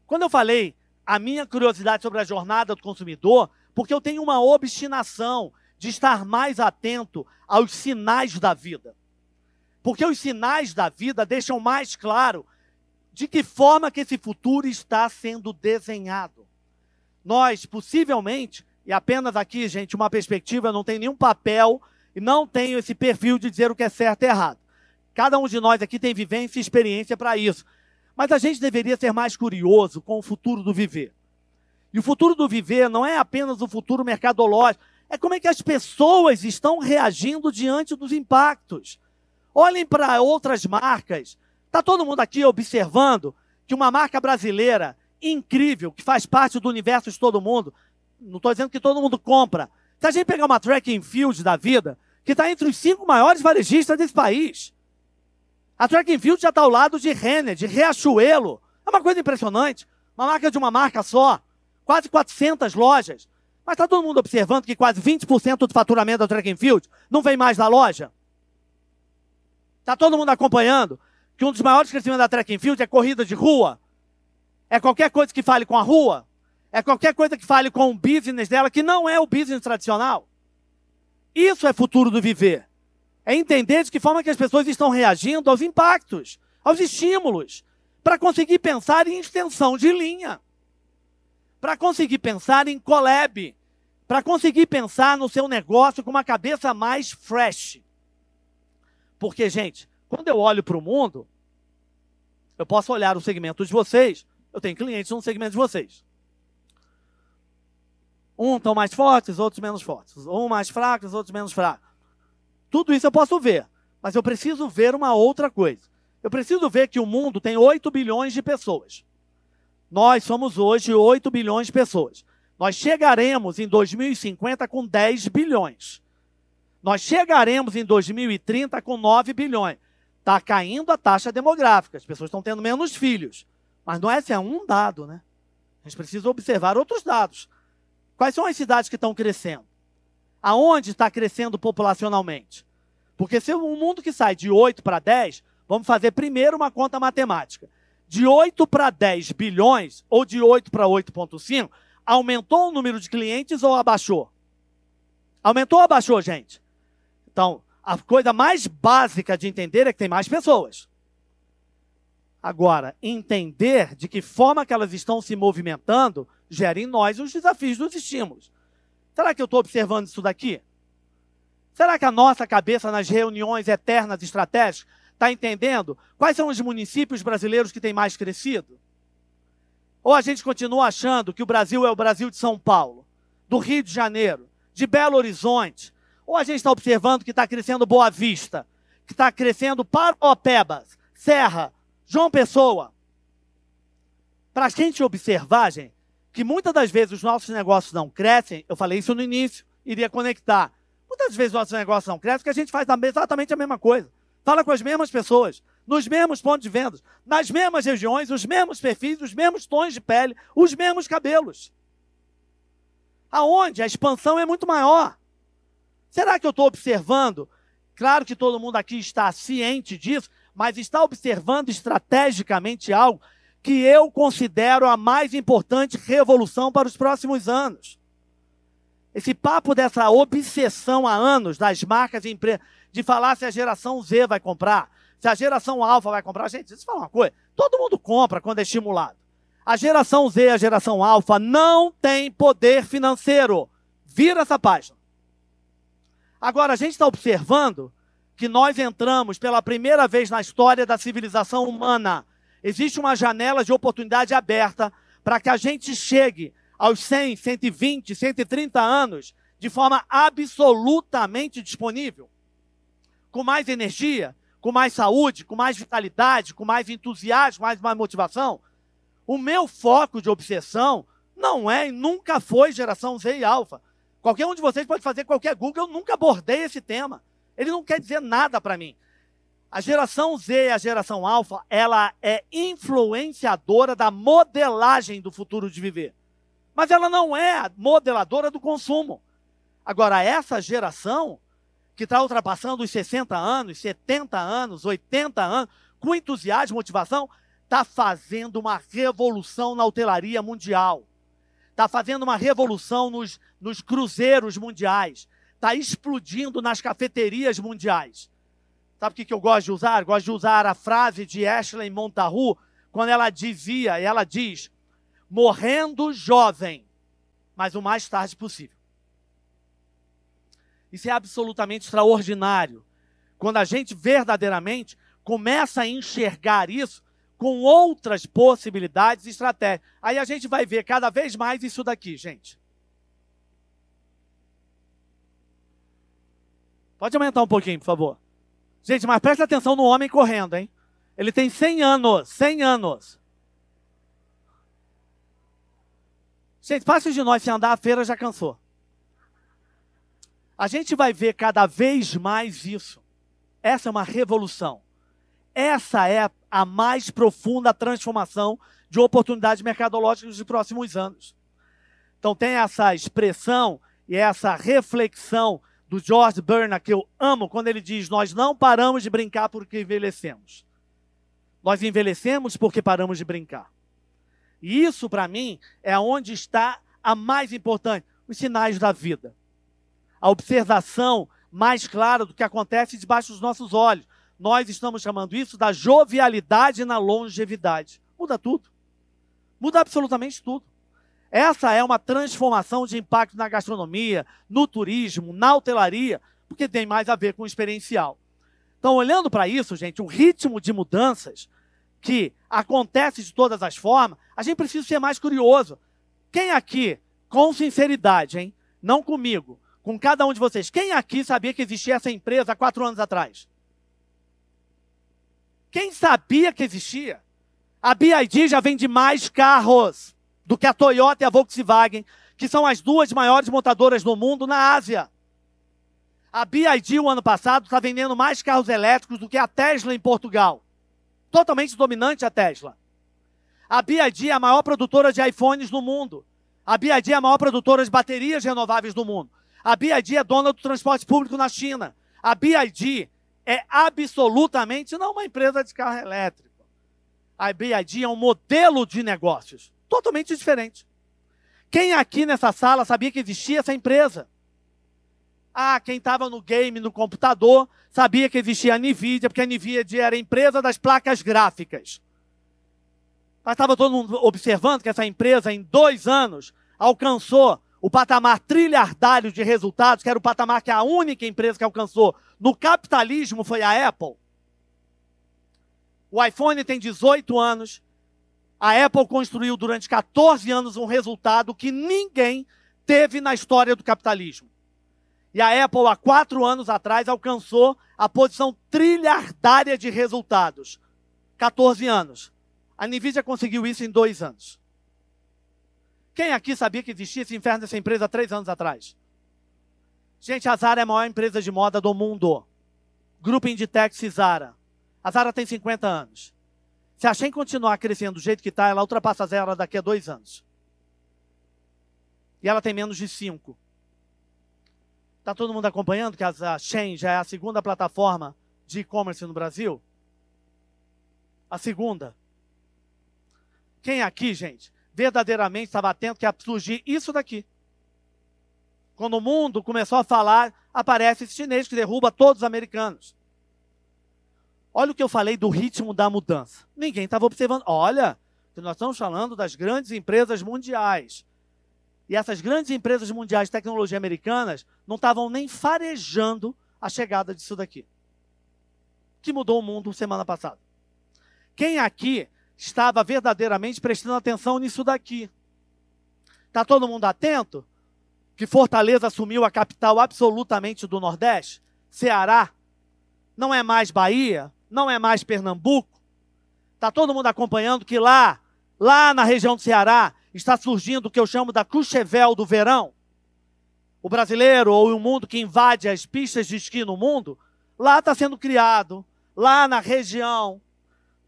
Quando eu falei a minha curiosidade sobre a jornada do consumidor, porque eu tenho uma obstinação de estar mais atento aos sinais da vida. Porque os sinais da vida deixam mais claro de que forma que esse futuro está sendo desenhado. Nós, possivelmente, e apenas aqui, gente, uma perspectiva, eu não tenho nenhum papel e não tenho esse perfil de dizer o que é certo e errado. Cada um de nós aqui tem vivência e experiência para isso. Mas a gente deveria ser mais curioso com o futuro do viver. E o futuro do viver não é apenas o futuro mercadológico, é como é que as pessoas estão reagindo diante dos impactos. Olhem para outras marcas. Está todo mundo aqui observando que uma marca brasileira incrível, que faz parte do universo de todo mundo, não estou dizendo que todo mundo compra. Se a gente pegar uma track and field da vida, que está entre os 5 maiores varejistas desse país. A Track and Field já está ao lado de Renner, de Riachuelo. É uma coisa impressionante. Uma marca de uma marca só. Quase 400 lojas. Mas está todo mundo observando que quase 20% do faturamento da Track and Field não vem mais da loja? Está todo mundo acompanhando que um dos maiores crescimentos da Track and Field é corrida de rua? É qualquer coisa que fale com a rua? É qualquer coisa que fale com o business dela, que não é o business tradicional? Isso é futuro do viver. É entender de que forma que as pessoas estão reagindo aos impactos, aos estímulos, para conseguir pensar em extensão de linha, para conseguir pensar em collab, para conseguir pensar no seu negócio com uma cabeça mais fresh. Porque, gente, quando eu olho para o mundo, eu posso olhar o segmento de vocês, eu tenho clientes no segmento de vocês. Um estão mais fortes, outros menos fortes. Um mais fracos, outros menos fracos. Tudo isso eu posso ver, mas eu preciso ver uma outra coisa. Eu preciso ver que o mundo tem 8 bilhões de pessoas. Nós somos hoje 8 bilhões de pessoas. Nós chegaremos em 2050 com 10 bilhões. Nós chegaremos em 2030 com 9 bilhões. Está caindo a taxa demográfica, as pessoas estão tendo menos filhos. Mas não é esse é um dado, né? A gente precisa observar outros dados. Quais são as cidades que estão crescendo? Aonde está crescendo populacionalmente? Porque se um mundo que sai de 8 para 10, vamos fazer primeiro uma conta matemática. De 8 para 10 bilhões, ou de 8 para 8,5, aumentou o número de clientes ou abaixou? Aumentou ou abaixou, gente? Então, a coisa mais básica de entender é que tem mais pessoas. Agora, entender de que forma que elas estão se movimentando gera em nós os desafios dos estímulos. Será que eu estou observando isso daqui? Será que a nossa cabeça nas reuniões eternas estratégicas está entendendo quais são os municípios brasileiros que têm mais crescido? Ou a gente continua achando que o Brasil é o Brasil de São Paulo, do Rio de Janeiro, de Belo Horizonte? Ou a gente está observando que está crescendo Boa Vista, que está crescendo Parauapebas, Serra, João Pessoa? Para a gente observar, gente, que muitas das vezes os nossos negócios não crescem, eu falei isso no início, iria conectar. Muitas vezes os nossos negócios não crescem porque a gente faz exatamente a mesma coisa. Fala com as mesmas pessoas, nos mesmos pontos de venda, nas mesmas regiões, os mesmos perfis, os mesmos tons de pele, os mesmos cabelos. Aonde a expansão é muito maior. Será que eu estou observando? Claro que todo mundo aqui está ciente disso, mas está observando estrategicamente algo que eu considero a mais importante revolução para os próximos anos. Esse papo dessa obsessão há anos das marcas e empresas, de falar se a geração Z vai comprar, se a geração Alfa vai comprar. Gente, deixa eu falar uma coisa, todo mundo compra quando é estimulado. A geração Z e a geração Alfa não tem poder financeiro. Vira essa página. Agora, a gente está observando que nós entramos pela primeira vez na história da civilização humana. Existe uma janela de oportunidade aberta para que a gente chegue aos 100, 120, 130 anos de forma absolutamente disponível, com mais energia, com mais saúde, com mais vitalidade, com mais entusiasmo, mais motivação. O meu foco de obsessão não é e nunca foi geração Z e Alfa. Qualquer um de vocês pode fazer qualquer Google, eu nunca abordei esse tema. Ele não quer dizer nada para mim. A geração Z e a geração Alfa, ela é influenciadora da modelagem do futuro de viver. Mas ela não é a modeladora do consumo. Agora, essa geração, que está ultrapassando os 60 anos, 70 anos, 80 anos, com entusiasmo e motivação, está fazendo uma revolução na hotelaria mundial. Está fazendo uma revolução nos cruzeiros mundiais. Está explodindo nas cafeterias mundiais. Sabe o que eu gosto de usar? Eu gosto de usar a frase de Ashley Montagu, quando ela dizia, e ela diz, morrendo jovem, mas o mais tarde possível. Isso é absolutamente extraordinário. Quando a gente verdadeiramente começa a enxergar isso com outras possibilidades e estratégias. Aí a gente vai ver cada vez mais isso daqui, gente. Pode aumentar um pouquinho, por favor. Gente, mas presta atenção no homem correndo, hein? Ele tem 100 anos, 100 anos. Gente, fácil de nós, se andar a feira já cansou. A gente vai ver cada vez mais isso. Essa é uma revolução. Essa é a mais profunda transformação de oportunidades mercadológicas dos próximos anos. Então tem essa expressão e essa reflexão do George Bernard, que eu amo, quando ele diz: nós não paramos de brincar porque envelhecemos. Nós envelhecemos porque paramos de brincar. E isso, para mim, é onde está a mais importante, os sinais da vida. A observação mais clara do que acontece debaixo dos nossos olhos. Nós estamos chamando isso da jovialidade na longevidade. Muda tudo. Muda absolutamente tudo. Essa é uma transformação de impacto na gastronomia, no turismo, na hotelaria, porque tem mais a ver com o experiencial. Então, olhando para isso, gente, o ritmo de mudanças que acontece de todas as formas, a gente precisa ser mais curioso. Quem aqui, com sinceridade, hein, não comigo, com cada um de vocês, quem aqui sabia que existia essa empresa há 4 anos atrás? Quem sabia que existia? A BYD já vende mais carros do que a Toyota e a Volkswagen, que são as 2 maiores montadoras do mundo na Ásia. A BYD, o ano passado, está vendendo mais carros elétricos do que a Tesla em Portugal. Totalmente dominante a Tesla. A BYD é a maior produtora de iPhones no mundo. A BYD é a maior produtora de baterias renováveis do mundo. A BYD é dona do transporte público na China. A BYD é absolutamente não uma empresa de carro elétrico. A BYD é um modelo de negócios totalmente diferente. Quem aqui nessa sala sabia que existia essa empresa? Ah, quem estava no game, no computador, sabia que existia a NVIDIA, porque a NVIDIA era a empresa das placas gráficas. Mas estava todo mundo observando que essa empresa, em 2 anos, alcançou o patamar trilhardário de resultados, que era o patamar que a única empresa que alcançou no capitalismo foi a Apple. O iPhone tem 18 anos. A Apple construiu durante 14 anos um resultado que ninguém teve na história do capitalismo. E a Apple, há 4 anos atrás, alcançou a posição trilhardária de resultados. 14 anos. A NVIDIA conseguiu isso em 2 anos. Quem aqui sabia que existia esse inferno dessa empresa há 3 anos atrás? Gente, a Zara é a maior empresa de moda do mundo. Grupo Inditex e Zara. A Zara tem 50 anos. Se a Shein continuar crescendo do jeito que está, ela ultrapassa a Zara daqui a 2 anos. E ela tem menos de 5. Está todo mundo acompanhando que a Shein já é a 2ª plataforma de e-commerce no Brasil? A 2ª. Quem aqui, gente, verdadeiramente estava atento que ia surgir isso daqui? Quando o mundo começou a falar, aparece esse chinês que derruba todos os americanos. Olha o que eu falei do ritmo da mudança. Ninguém estava observando. Olha, que nós estamos falando das grandes empresas mundiais. E essas grandes empresas mundiais de tecnologia americanas não estavam nem farejando a chegada disso daqui. Que mudou o mundo semana passada. Quem aqui estava verdadeiramente prestando atenção nisso daqui? Está todo mundo atento? Que Fortaleza assumiu a capital absolutamente do Nordeste? Ceará? Não é mais Bahia? Não é mais Pernambuco? Está todo mundo acompanhando que lá na região do Ceará, está surgindo o que eu chamo da Courchevel do verão? O brasileiro ou o mundo que invade as pistas de esqui no mundo, lá está sendo criado, lá na região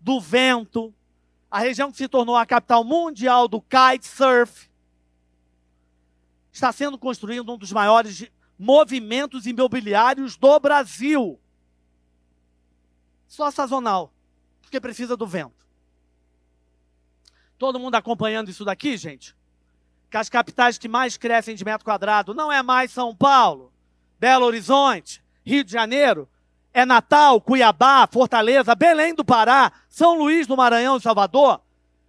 do vento, a região que se tornou a capital mundial do kitesurf, está sendo construído um dos maiores movimentos imobiliários do Brasil. Só sazonal, porque precisa do vento. Todo mundo acompanhando isso daqui, gente? Que as capitais que mais crescem de metro quadrado não é mais São Paulo, Belo Horizonte, Rio de Janeiro, é Natal, Cuiabá, Fortaleza, Belém do Pará, São Luís do Maranhão e Salvador,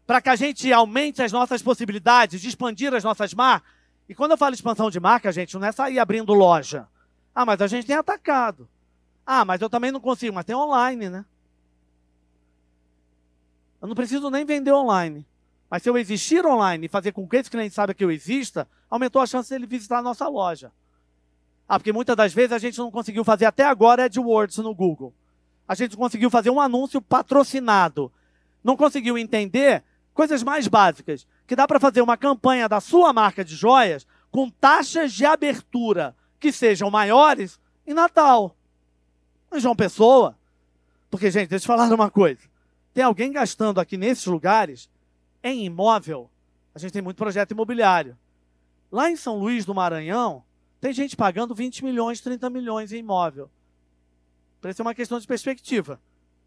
para que a gente aumente as nossas possibilidades de expandir as nossas marcas. E quando eu falo expansão de marca, gente, não é sair abrindo loja. Ah, mas a gente tem atacado. Ah, mas eu também não consigo, mas tem online, né? Eu não preciso nem vender online. Mas se eu existir online e fazer com que esse cliente saiba que eu exista, aumentou a chance dele visitar a nossa loja. Ah, porque muitas das vezes a gente não conseguiu fazer até agora AdWords no Google. A gente não conseguiu fazer um anúncio patrocinado. Não conseguiu entender coisas mais básicas. Que dá para fazer uma campanha da sua marca de joias com taxas de abertura que sejam maiores em Natal, em João Pessoa. Porque, gente, deixa eu falar uma coisa. Tem alguém gastando aqui nesses lugares em imóvel? A gente tem muito projeto imobiliário. Lá em São Luís do Maranhão, tem gente pagando 20 milhões, 30 milhões em imóvel. Isso é uma questão de perspectiva.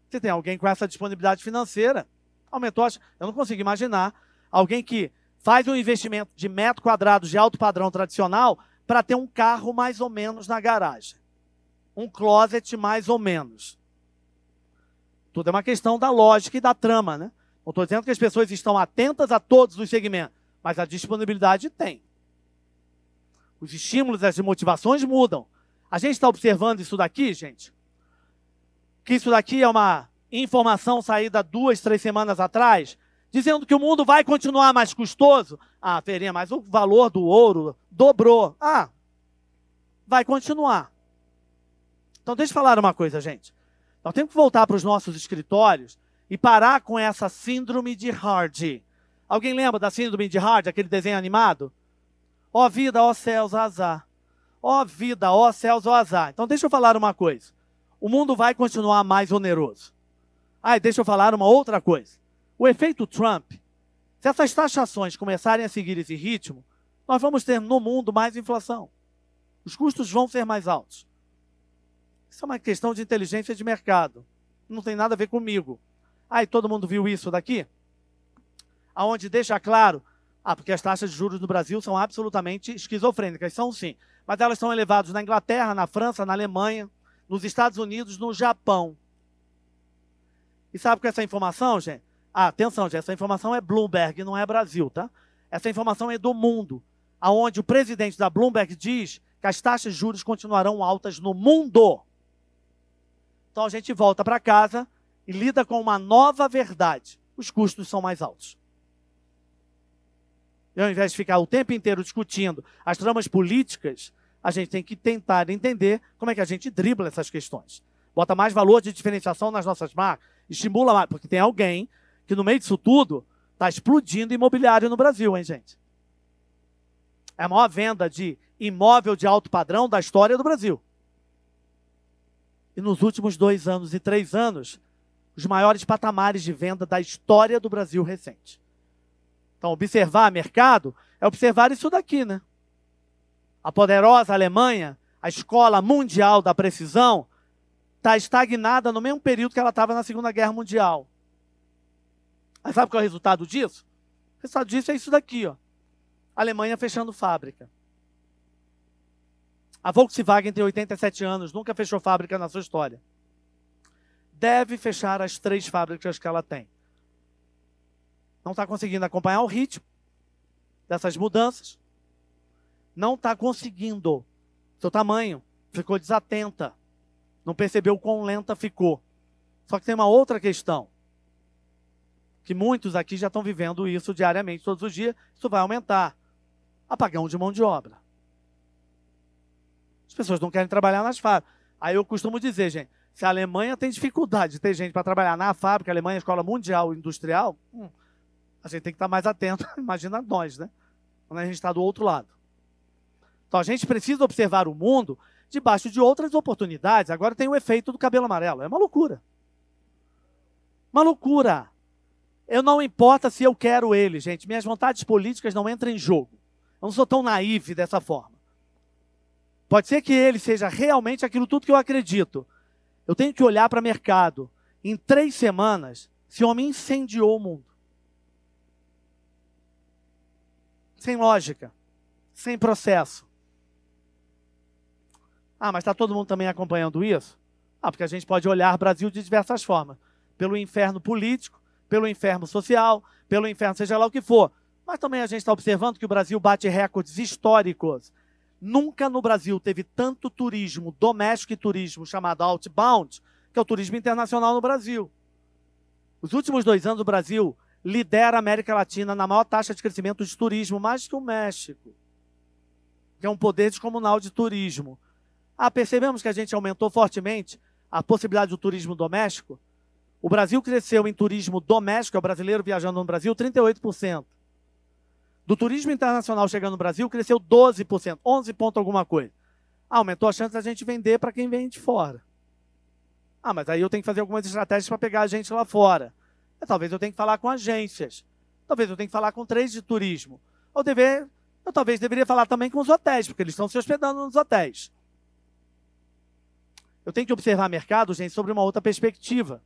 Se tem alguém com essa disponibilidade financeira, aumentou. Eu não consigo imaginar alguém que faz um investimento de metro quadrado de alto padrão tradicional para ter um carro mais ou menos na garagem. Um closet mais ou menos. Tudo é uma questão da lógica e da trama, né? Não estou dizendo que as pessoas estão atentas a todos os segmentos, mas a disponibilidade tem. Os estímulos, as motivações mudam. A gente está observando isso daqui, gente? Que isso daqui é uma informação saída 2, 3 semanas atrás, dizendo que o mundo vai continuar mais custoso. Ah, Ferinha, mas o valor do ouro dobrou. Ah, vai continuar. Então, deixa eu falar uma coisa, gente. Nós temos que voltar para os nossos escritórios e parar com essa síndrome de Hardy. Alguém lembra da síndrome de Hardy, aquele desenho animado? Ó vida, ó céus, ó azar. Ó vida, ó céus, ó azar. Então, deixa eu falar uma coisa. O mundo vai continuar mais oneroso. Ah, e deixa eu falar uma outra coisa. O efeito Trump, se essas taxações começarem a seguir esse ritmo, nós vamos ter no mundo mais inflação. Os custos vão ser mais altos. Isso é uma questão de inteligência de mercado. Não tem nada a ver comigo. Ah, e todo mundo viu isso daqui? Aonde deixa claro, porque as taxas de juros no Brasil são absolutamente esquizofrênicas. São sim. Mas elas são elevadas na Inglaterra, na França, na Alemanha, nos Estados Unidos, no Japão. E sabe com essa informação, gente? Ah, atenção, gente, essa informação é Bloomberg, não é Brasil, tá? Essa informação é do mundo, aonde o presidente da Bloomberg diz que as taxas de juros continuarão altas no mundo. Então a gente volta para casa e lida com uma nova verdade. Os custos são mais altos. E ao invés de ficar o tempo inteiro discutindo as tramas políticas, a gente tem que tentar entender como é que a gente dribla essas questões. Bota mais valor de diferenciação nas nossas marcas, estimula mais, porque tem alguém que no meio disso tudo está explodindo imobiliário no Brasil, hein, gente? É a maior venda de imóvel de alto padrão da história do Brasil. E nos últimos 2 anos e 3 anos, os maiores patamares de venda da história do Brasil recente. Então, observar mercado é observar isso daqui, né? A poderosa Alemanha, a escola mundial da precisão, está estagnada no mesmo período que ela estava na Segunda Guerra Mundial. Mas sabe qual é o resultado disso? O resultado disso é isso daqui, ó. A Alemanha fechando fábrica. A Volkswagen tem 87 anos, nunca fechou fábrica na sua história. Deve fechar as 3 fábricas que ela tem. Não está conseguindo acompanhar o ritmo dessas mudanças. Não está conseguindo. Seu tamanho ficou desatenta. Não percebeu quão lenta ficou. Só que tem uma outra questão. Que muitos aqui já estão vivendo isso diariamente, todos os dias. Isso vai aumentar. Apagão de mão de obra. As pessoas não querem trabalhar nas fábricas. Aí eu costumo dizer, gente, se a Alemanha tem dificuldade de ter gente para trabalhar na fábrica, a Alemanha é a escola mundial industrial, a gente tem que estar mais atento, imagina nós, né? Quando a gente está do outro lado. Então a gente precisa observar o mundo debaixo de outras oportunidades. Agora tem o efeito do cabelo amarelo. É uma loucura. Uma loucura. Eu não importa se eu quero ele, gente. Minhas vontades políticas não entram em jogo. Eu não sou tão naíve dessa forma. Pode ser que ele seja realmente aquilo tudo que eu acredito. Eu tenho que olhar para o mercado. Em 3 semanas, esse homem incendiou o mundo. Sem lógica. Sem processo. Ah, mas está todo mundo também acompanhando isso? Ah, porque a gente pode olhar o Brasil de diversas formas. Pelo inferno político, pelo inferno social, pelo inferno seja lá o que for. Mas também a gente está observando que o Brasil bate recordes históricos. Nunca no Brasil teve tanto turismo doméstico e turismo chamado outbound, que é o turismo internacional no Brasil. Os últimos 2 anos o Brasil lidera a América Latina na maior taxa de crescimento de turismo, mais que o México, que é um poder descomunal de turismo. Ah, percebemos que a gente aumentou fortemente a possibilidade do turismo doméstico? O Brasil cresceu em turismo doméstico, é o brasileiro viajando no Brasil, 38%. Do turismo internacional chegando no Brasil, cresceu 12%, 11 ponto alguma coisa. Aumentou a chance da gente vender para quem vem de fora. Mas aí eu tenho que fazer algumas estratégias para pegar a gente lá fora. Talvez eu tenha que falar com agências. Talvez eu tenha que falar com trades de turismo. Eu talvez deveria falar também com os hotéis, porque eles estão se hospedando nos hotéis. Eu tenho que observar o mercado, gente, sobre uma outra perspectiva.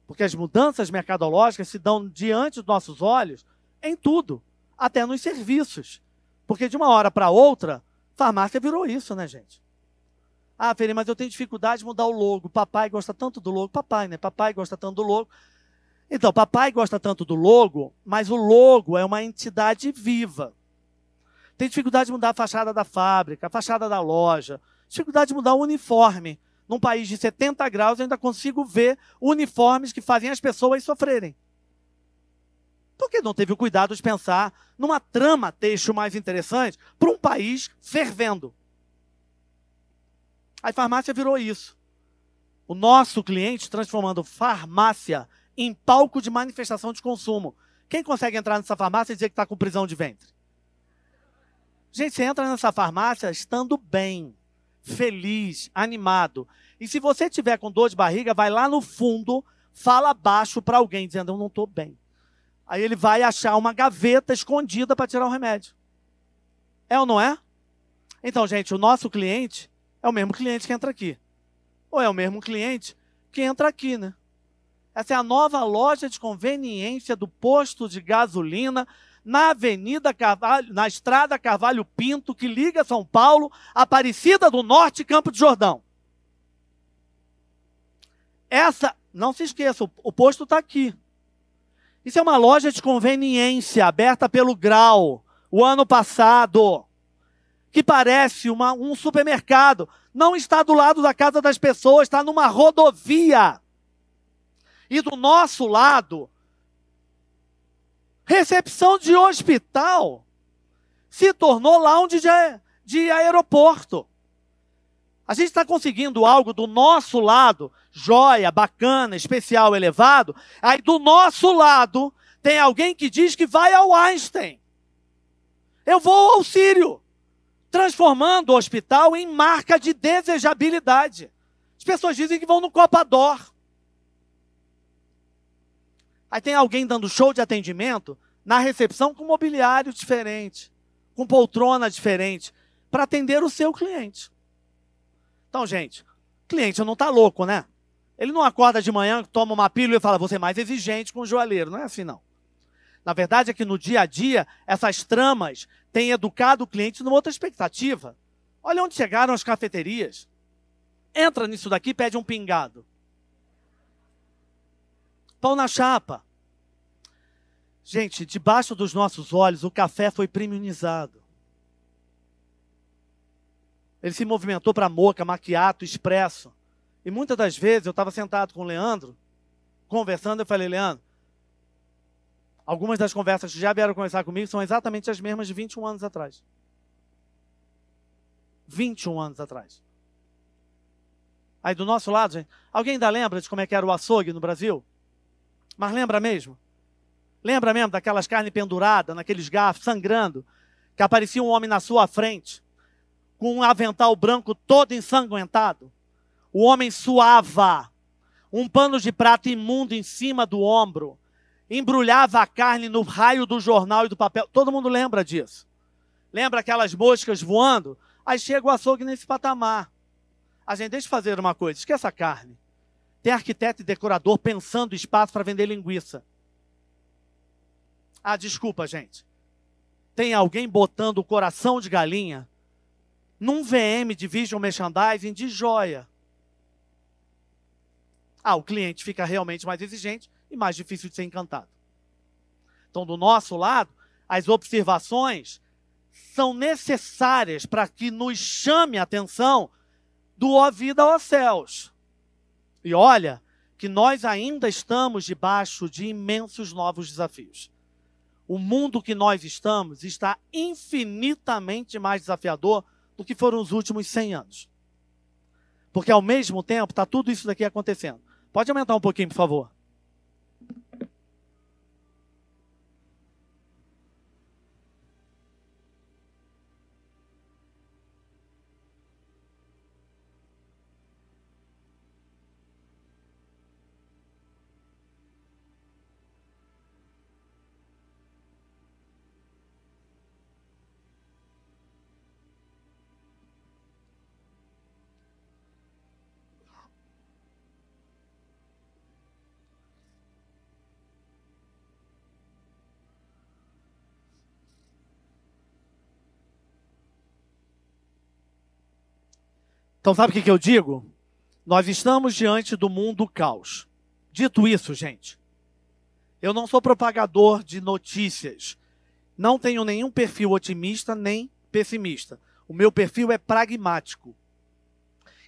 Porque as mudanças mercadológicas se dão diante dos nossos olhos em tudo, até nos serviços. Porque de uma hora para outra, farmácia virou isso, né, gente? Feri, mas eu tenho dificuldade de mudar o logo. Papai gosta tanto do logo. Papai, né? Papai gosta tanto do logo. Então, papai gosta tanto do logo, mas o logo é uma entidade viva. Tem dificuldade de mudar a fachada da fábrica, a fachada da loja. Dificuldade de mudar o uniforme. Num país de 70 graus, eu ainda consigo ver uniformes que fazem as pessoas sofrerem. Por que não teve o cuidado de pensar numa trama texto mais interessante para um país fervendo? A farmácia virou isso. O nosso cliente transformando farmácia em palco de manifestação de consumo. Quem consegue entrar nessa farmácia e dizer que está com prisão de ventre? Gente, você entra nessa farmácia estando bem, feliz, animado. E se você tiver com dor de barriga, vai lá no fundo, fala baixo para alguém, dizendo, eu não estou bem. Aí ele vai achar uma gaveta escondida para tirar o remédio. É ou não é? Então, gente, o nosso cliente é o mesmo cliente que entra aqui. Ou é o mesmo cliente que entra aqui, né? Essa é a nova loja de conveniência do posto de gasolina na Avenida Carvalho, na Estrada Carvalho Pinto, que liga São Paulo, Aparecida do Norte e Campo de Jordão. Não se esqueça, o posto está aqui. Isso é uma loja de conveniência aberta pelo Grau, o ano passado, que parece um supermercado. Não está do lado da casa das pessoas, está numa rodovia. E do nosso lado, recepção de hospital se tornou lounge de aeroporto. A gente está conseguindo algo do nosso lado, joia, bacana, especial, elevado. Aí do nosso lado tem alguém que diz que vai ao Einstein. Eu vou ao Sírio, transformando o hospital em marca de desejabilidade. As pessoas dizem que vão no Copador. Aí tem alguém dando show de atendimento na recepção com mobiliário diferente, com poltrona diferente, para atender o seu cliente. Então, gente, o cliente não está louco, né? Ele não acorda de manhã, toma uma pílula e fala, vou ser mais exigente com o joalheiro. Não é assim, não. Na verdade é que no dia a dia, essas tramas têm educado o cliente numa outra expectativa. Olha onde chegaram as cafeterias. Entra nisso daqui e pede um pingado. Pão na chapa. Gente, debaixo dos nossos olhos, o café foi premiumizado. Ele se movimentou para moca, macchiato, expresso. E muitas das vezes eu estava sentado com o Leandro, conversando, eu falei, Leandro, algumas das conversas que já vieram conversar comigo são exatamente as mesmas de 21 anos atrás. 21 anos atrás. Aí do nosso lado, gente, alguém ainda lembra de como é que era o açougue no Brasil? Mas lembra mesmo? Lembra mesmo daquelas carnes penduradas, naqueles garfos, sangrando, que aparecia um homem na sua frente, com um avental branco todo ensanguentado? O homem suava, um pano de prata imundo em cima do ombro, embrulhava a carne no raio do jornal e do papel. Todo mundo lembra disso. Lembra aquelas moscas voando? Aí chega o açougue nesse patamar. A gente, deixa eu fazer uma coisa, esquece a carne. Tem arquiteto e decorador pensando espaço para vender linguiça. Desculpa, gente. Tem alguém botando o coração de galinha num VM de Visual Merchandising de joia. O cliente fica realmente mais exigente e mais difícil de ser encantado. Então, do nosso lado, as observações são necessárias para que nos chame a atenção do ó vida, ó céus. E olha que nós ainda estamos debaixo de imensos novos desafios. O mundo que nós estamos está infinitamente mais desafiador do que foram os últimos 100 anos. Porque ao mesmo tempo está tudo isso daqui acontecendo. Pode aumentar um pouquinho, por favor. Então sabe o que eu digo? Nós estamos diante do mundo caos. Dito isso, gente, eu não sou propagador de notícias. Não tenho nenhum perfil otimista nem pessimista. O meu perfil é pragmático.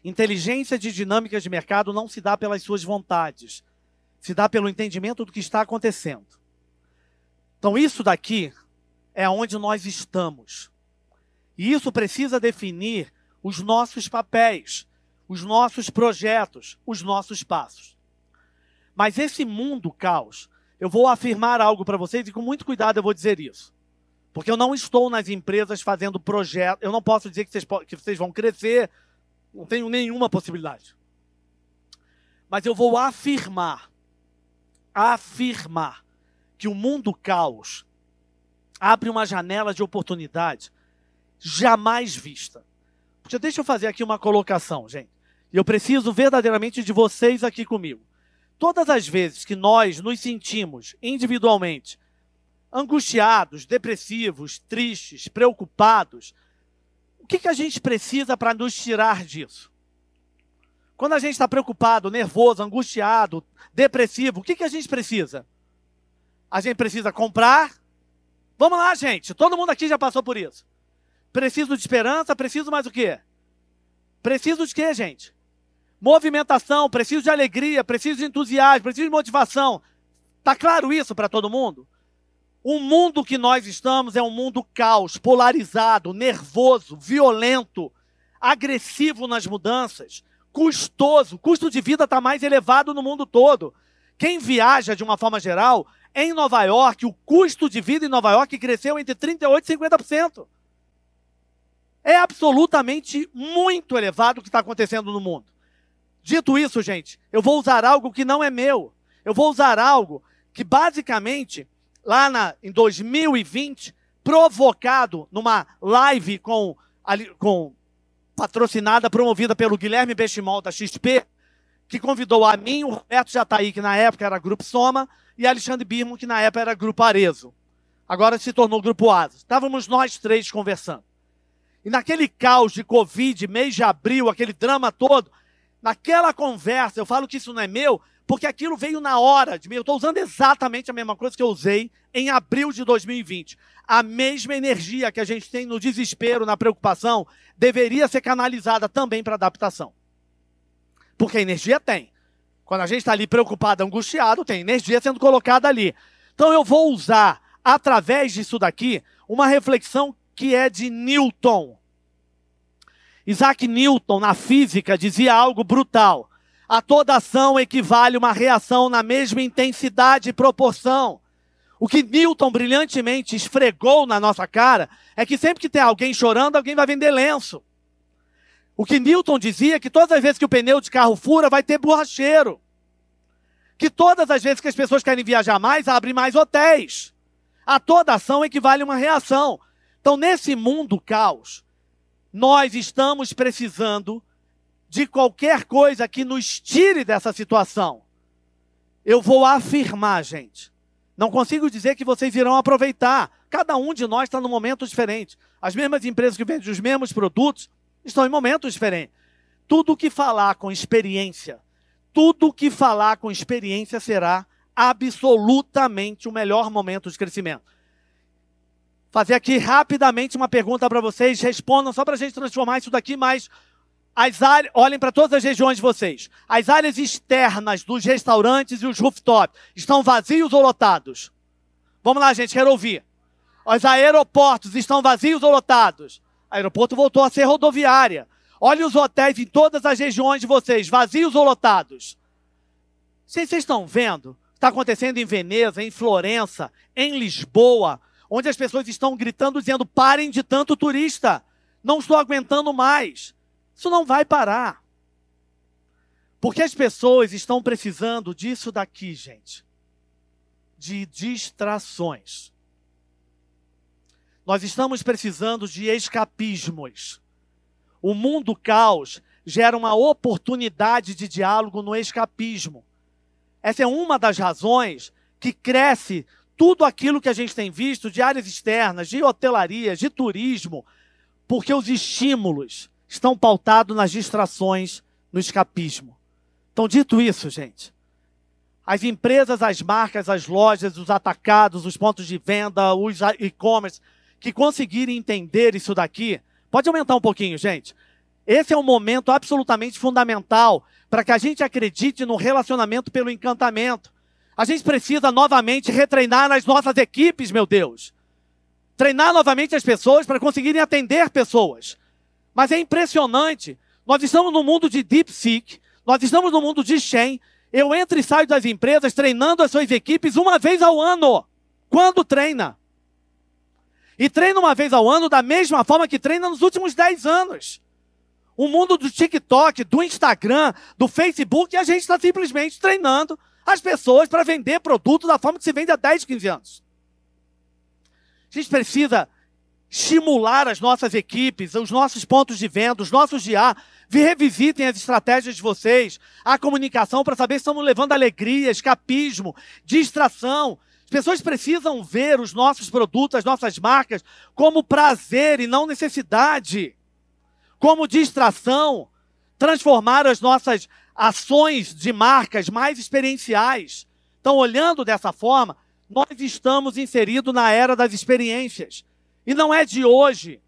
Inteligência de dinâmicas de mercado não se dá pelas suas vontades. Se dá pelo entendimento do que está acontecendo. Então isso daqui é onde nós estamos. E isso precisa definir os nossos papéis, os nossos projetos, os nossos passos. Mas esse mundo caos, eu vou afirmar algo para vocês e com muito cuidado eu vou dizer isso. Porque eu não estou nas empresas fazendo projetos, eu não posso dizer que vocês vão crescer, não tenho nenhuma possibilidade. Mas eu vou afirmar que o mundo caos abre uma janela de oportunidade jamais vista. Porque deixa eu fazer aqui uma colocação, gente. E eu preciso verdadeiramente de vocês aqui comigo. Todas as vezes que nós nos sentimos individualmente angustiados, depressivos, tristes, preocupados, o que a gente precisa para nos tirar disso? Quando a gente está preocupado, nervoso, angustiado, depressivo, o que a gente precisa? A gente precisa comprar. Vamos lá, gente. Todo mundo aqui já passou por isso. Preciso de esperança, preciso mais o quê? Preciso de quê, gente? Movimentação, preciso de alegria, preciso de entusiasmo, preciso de motivação. Tá claro isso para todo mundo? O mundo que nós estamos é um mundo caos, polarizado, nervoso, violento, agressivo nas mudanças, custoso. O custo de vida está mais elevado no mundo todo. Quem viaja de uma forma geral, em Nova York, o custo de vida em Nova York cresceu entre 38% e 50%. É absolutamente muito elevado o que está acontecendo no mundo. Dito isso, gente, eu vou usar algo que não é meu. Eu vou usar algo que, basicamente, lá em 2020, provocado numa live patrocinada, promovida pelo Guilherme Benchimol, da XP, que convidou a mim, o Roberto Jataí, que na época era Grupo Soma, e Alexandre Birman, que na época era Grupo Arezzo. Agora se tornou Grupo Asa. Estávamos nós três conversando. E naquele caos de Covid, mês de abril, aquele drama todo, naquela conversa, eu falo que isso não é meu, porque aquilo veio na hora de mim. Eu estou usando exatamente a mesma coisa que eu usei em abril de 2020. A mesma energia que a gente tem no desespero, na preocupação, deveria ser canalizada também para adaptação. Porque a energia tem. Quando a gente está ali preocupado, angustiado, tem energia sendo colocada ali. Então eu vou usar, através disso daqui, uma reflexão que é de Newton. Isaac Newton, na física, dizia algo brutal. A toda ação equivale uma reação na mesma intensidade e proporção. O que Newton brilhantemente esfregou na nossa cara é que sempre que tem alguém chorando, alguém vai vender lenço. O que Newton dizia é que todas as vezes que o pneu de carro fura, vai ter borracheiro. Que todas as vezes que as pessoas querem viajar mais, abrem mais hotéis. A toda ação equivale a uma reação. Então, nesse mundo caos, nós estamos precisando de qualquer coisa que nos tire dessa situação. Eu vou afirmar, gente. Não consigo dizer que vocês irão aproveitar. Cada um de nós está num momento diferente. As mesmas empresas que vendem os mesmos produtos estão em momentos diferentes. Tudo que falar com experiência, será absolutamente o melhor momento de crescimento. Fazer aqui rapidamente uma pergunta para vocês, respondam só para a gente transformar isso daqui, mas olhem para todas as regiões de vocês. As áreas externas dos restaurantes e os rooftops estão vazios ou lotados? Vamos lá, gente, quero ouvir. Os aeroportos estão vazios ou lotados? O aeroporto voltou a ser rodoviária. Olhem os hotéis em todas as regiões de vocês, vazios ou lotados? Vocês estão vendo? Está acontecendo em Veneza, em Florença, em Lisboa, onde as pessoas estão gritando, dizendo, parem de tanto turista. Não estou aguentando mais. Isso não vai parar. Porque as pessoas estão precisando disso daqui, gente. De distrações. Nós estamos precisando de escapismos. O mundo caos gera uma oportunidade de diálogo no escapismo. Essa é uma das razões que cresce tudo aquilo que a gente tem visto de áreas externas, de hotelaria, de turismo, porque os estímulos estão pautados nas distrações, no escapismo. Então, dito isso, gente, as empresas, as marcas, as lojas, os atacados, os pontos de venda, os e-commerce, que conseguirem entender isso daqui, pode aumentar um pouquinho, gente. Esse é um momento absolutamente fundamental para que a gente acredite no relacionamento pelo encantamento. A gente precisa novamente retreinar as nossas equipes, meu Deus. Treinar novamente as pessoas para conseguirem atender pessoas. Mas é impressionante. Nós estamos no mundo de DeepSeek, nós estamos no mundo de Shen. Eu entro e saio das empresas treinando as suas equipes uma vez ao ano. Quando treina? E treina uma vez ao ano da mesma forma que treina nos últimos 10 anos. O mundo do TikTok, do Instagram, do Facebook, a gente está simplesmente treinando as pessoas para vender produto da forma que se vende há 10, 15 anos. A gente precisa estimular as nossas equipes, os nossos pontos de venda, os nossos GA. Revisitem as estratégias de vocês, a comunicação, para saber se estamos levando alegria, escapismo, distração. As pessoas precisam ver os nossos produtos, as nossas marcas, como prazer e não necessidade. Como distração, transformar as nossas ações de marcas mais experienciais. Então, olhando dessa forma, nós estamos inseridos na era das experiências. E não é de hoje.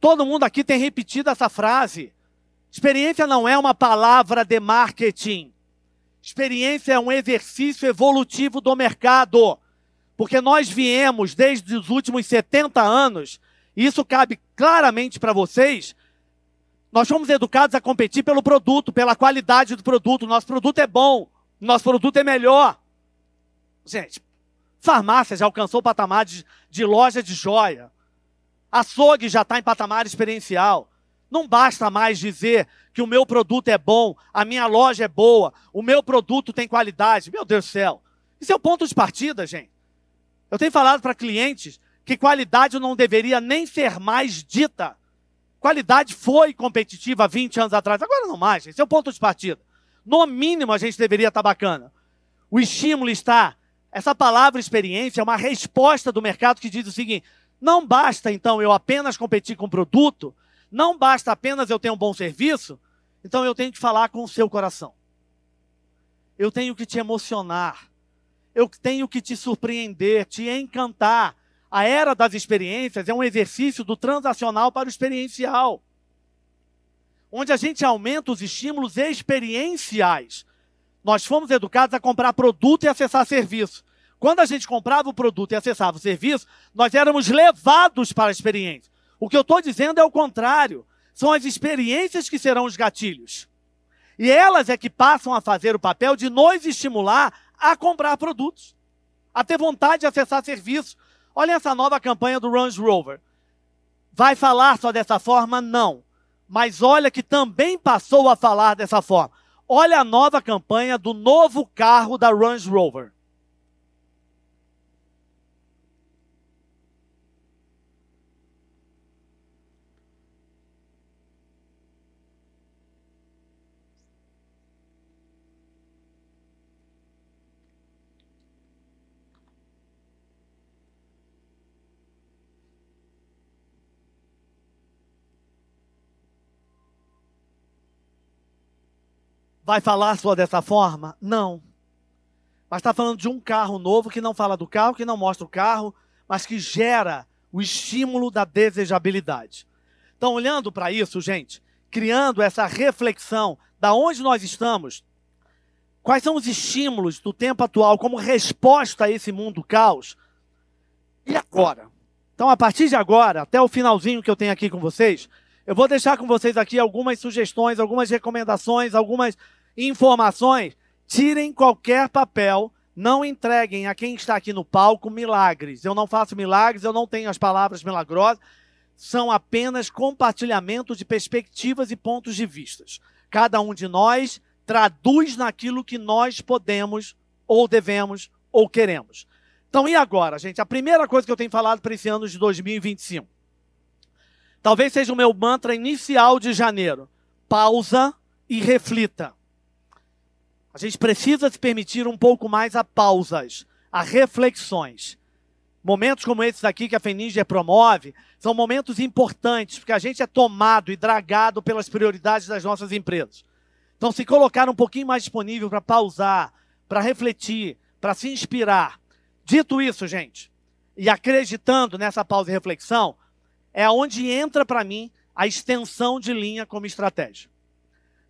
Todo mundo aqui tem repetido essa frase. Experiência não é uma palavra de marketing. Experiência é um exercício evolutivo do mercado. Porque nós viemos desde os últimos 70 anos, e isso cabe claramente para vocês. Nós fomos educados a competir pelo produto, pela qualidade do produto. Nosso produto é bom, nosso produto é melhor. Gente, farmácia já alcançou o patamar de loja de joia. Açougue já está em patamar experiencial. Não basta mais dizer que o meu produto é bom, a minha loja é boa, o meu produto tem qualidade. Meu Deus do céu. Isso é o ponto de partida, gente. Eu tenho falado para clientes que qualidade não deveria nem ser mais dita. Qualidade foi competitiva há 20 anos atrás, agora não mais, gente. Esse é o ponto de partida. No mínimo, a gente deveria estar bacana. O estímulo está... Essa palavra experiência é uma resposta do mercado que diz o seguinte: não basta, então, eu apenas competir com produto, não basta apenas eu ter um bom serviço, então eu tenho que falar com o seu coração. Eu tenho que te emocionar. Eu tenho que te surpreender, te encantar. A era das experiências é um exercício do transacional para o experiencial, onde a gente aumenta os estímulos experienciais. Nós fomos educados a comprar produto e acessar serviço. Quando a gente comprava o produto e acessava o serviço, nós éramos levados para a experiência. O que eu estou dizendo é o contrário. São as experiências que serão os gatilhos. E elas é que passam a fazer o papel de nos estimular a comprar produtos, a ter vontade de acessar serviço. Olha essa nova campanha do Range Rover. Vai falar só dessa forma? Não. Mas olha que também passou a falar dessa forma. Olha a nova campanha do novo carro da Range Rover. Vai falar só dessa forma? Não. Mas está falando de um carro novo que não fala do carro, que não mostra o carro, mas que gera o estímulo da desejabilidade. Então, olhando para isso, gente, criando essa reflexão da onde nós estamos, quais são os estímulos do tempo atual como resposta a esse mundo caos, e agora? Então, a partir de agora, até o finalzinho que eu tenho aqui com vocês, eu vou deixar com vocês aqui algumas sugestões, algumas recomendações, algumas informações. Tirem qualquer papel, não entreguem a quem está aqui no palco milagres. Eu não faço milagres, eu não tenho as palavras milagrosas. São apenas compartilhamento de perspectivas e pontos de vista. Cada um de nós traduz naquilo que nós podemos, ou devemos, ou queremos. Então, e agora, gente? A primeira coisa que eu tenho falado para esse ano de 2025. Talvez seja o meu mantra inicial de janeiro. Pausa e reflita. A gente precisa se permitir um pouco mais a pausas, a reflexões. Momentos como esses aqui que a Feninger promove são momentos importantes, porque a gente é tomado e dragado pelas prioridades das nossas empresas. Então, se colocar um pouquinho mais disponível para pausar, para refletir, para se inspirar. Dito isso, gente, e acreditando nessa pausa e reflexão, é onde entra para mim a extensão de linha como estratégia.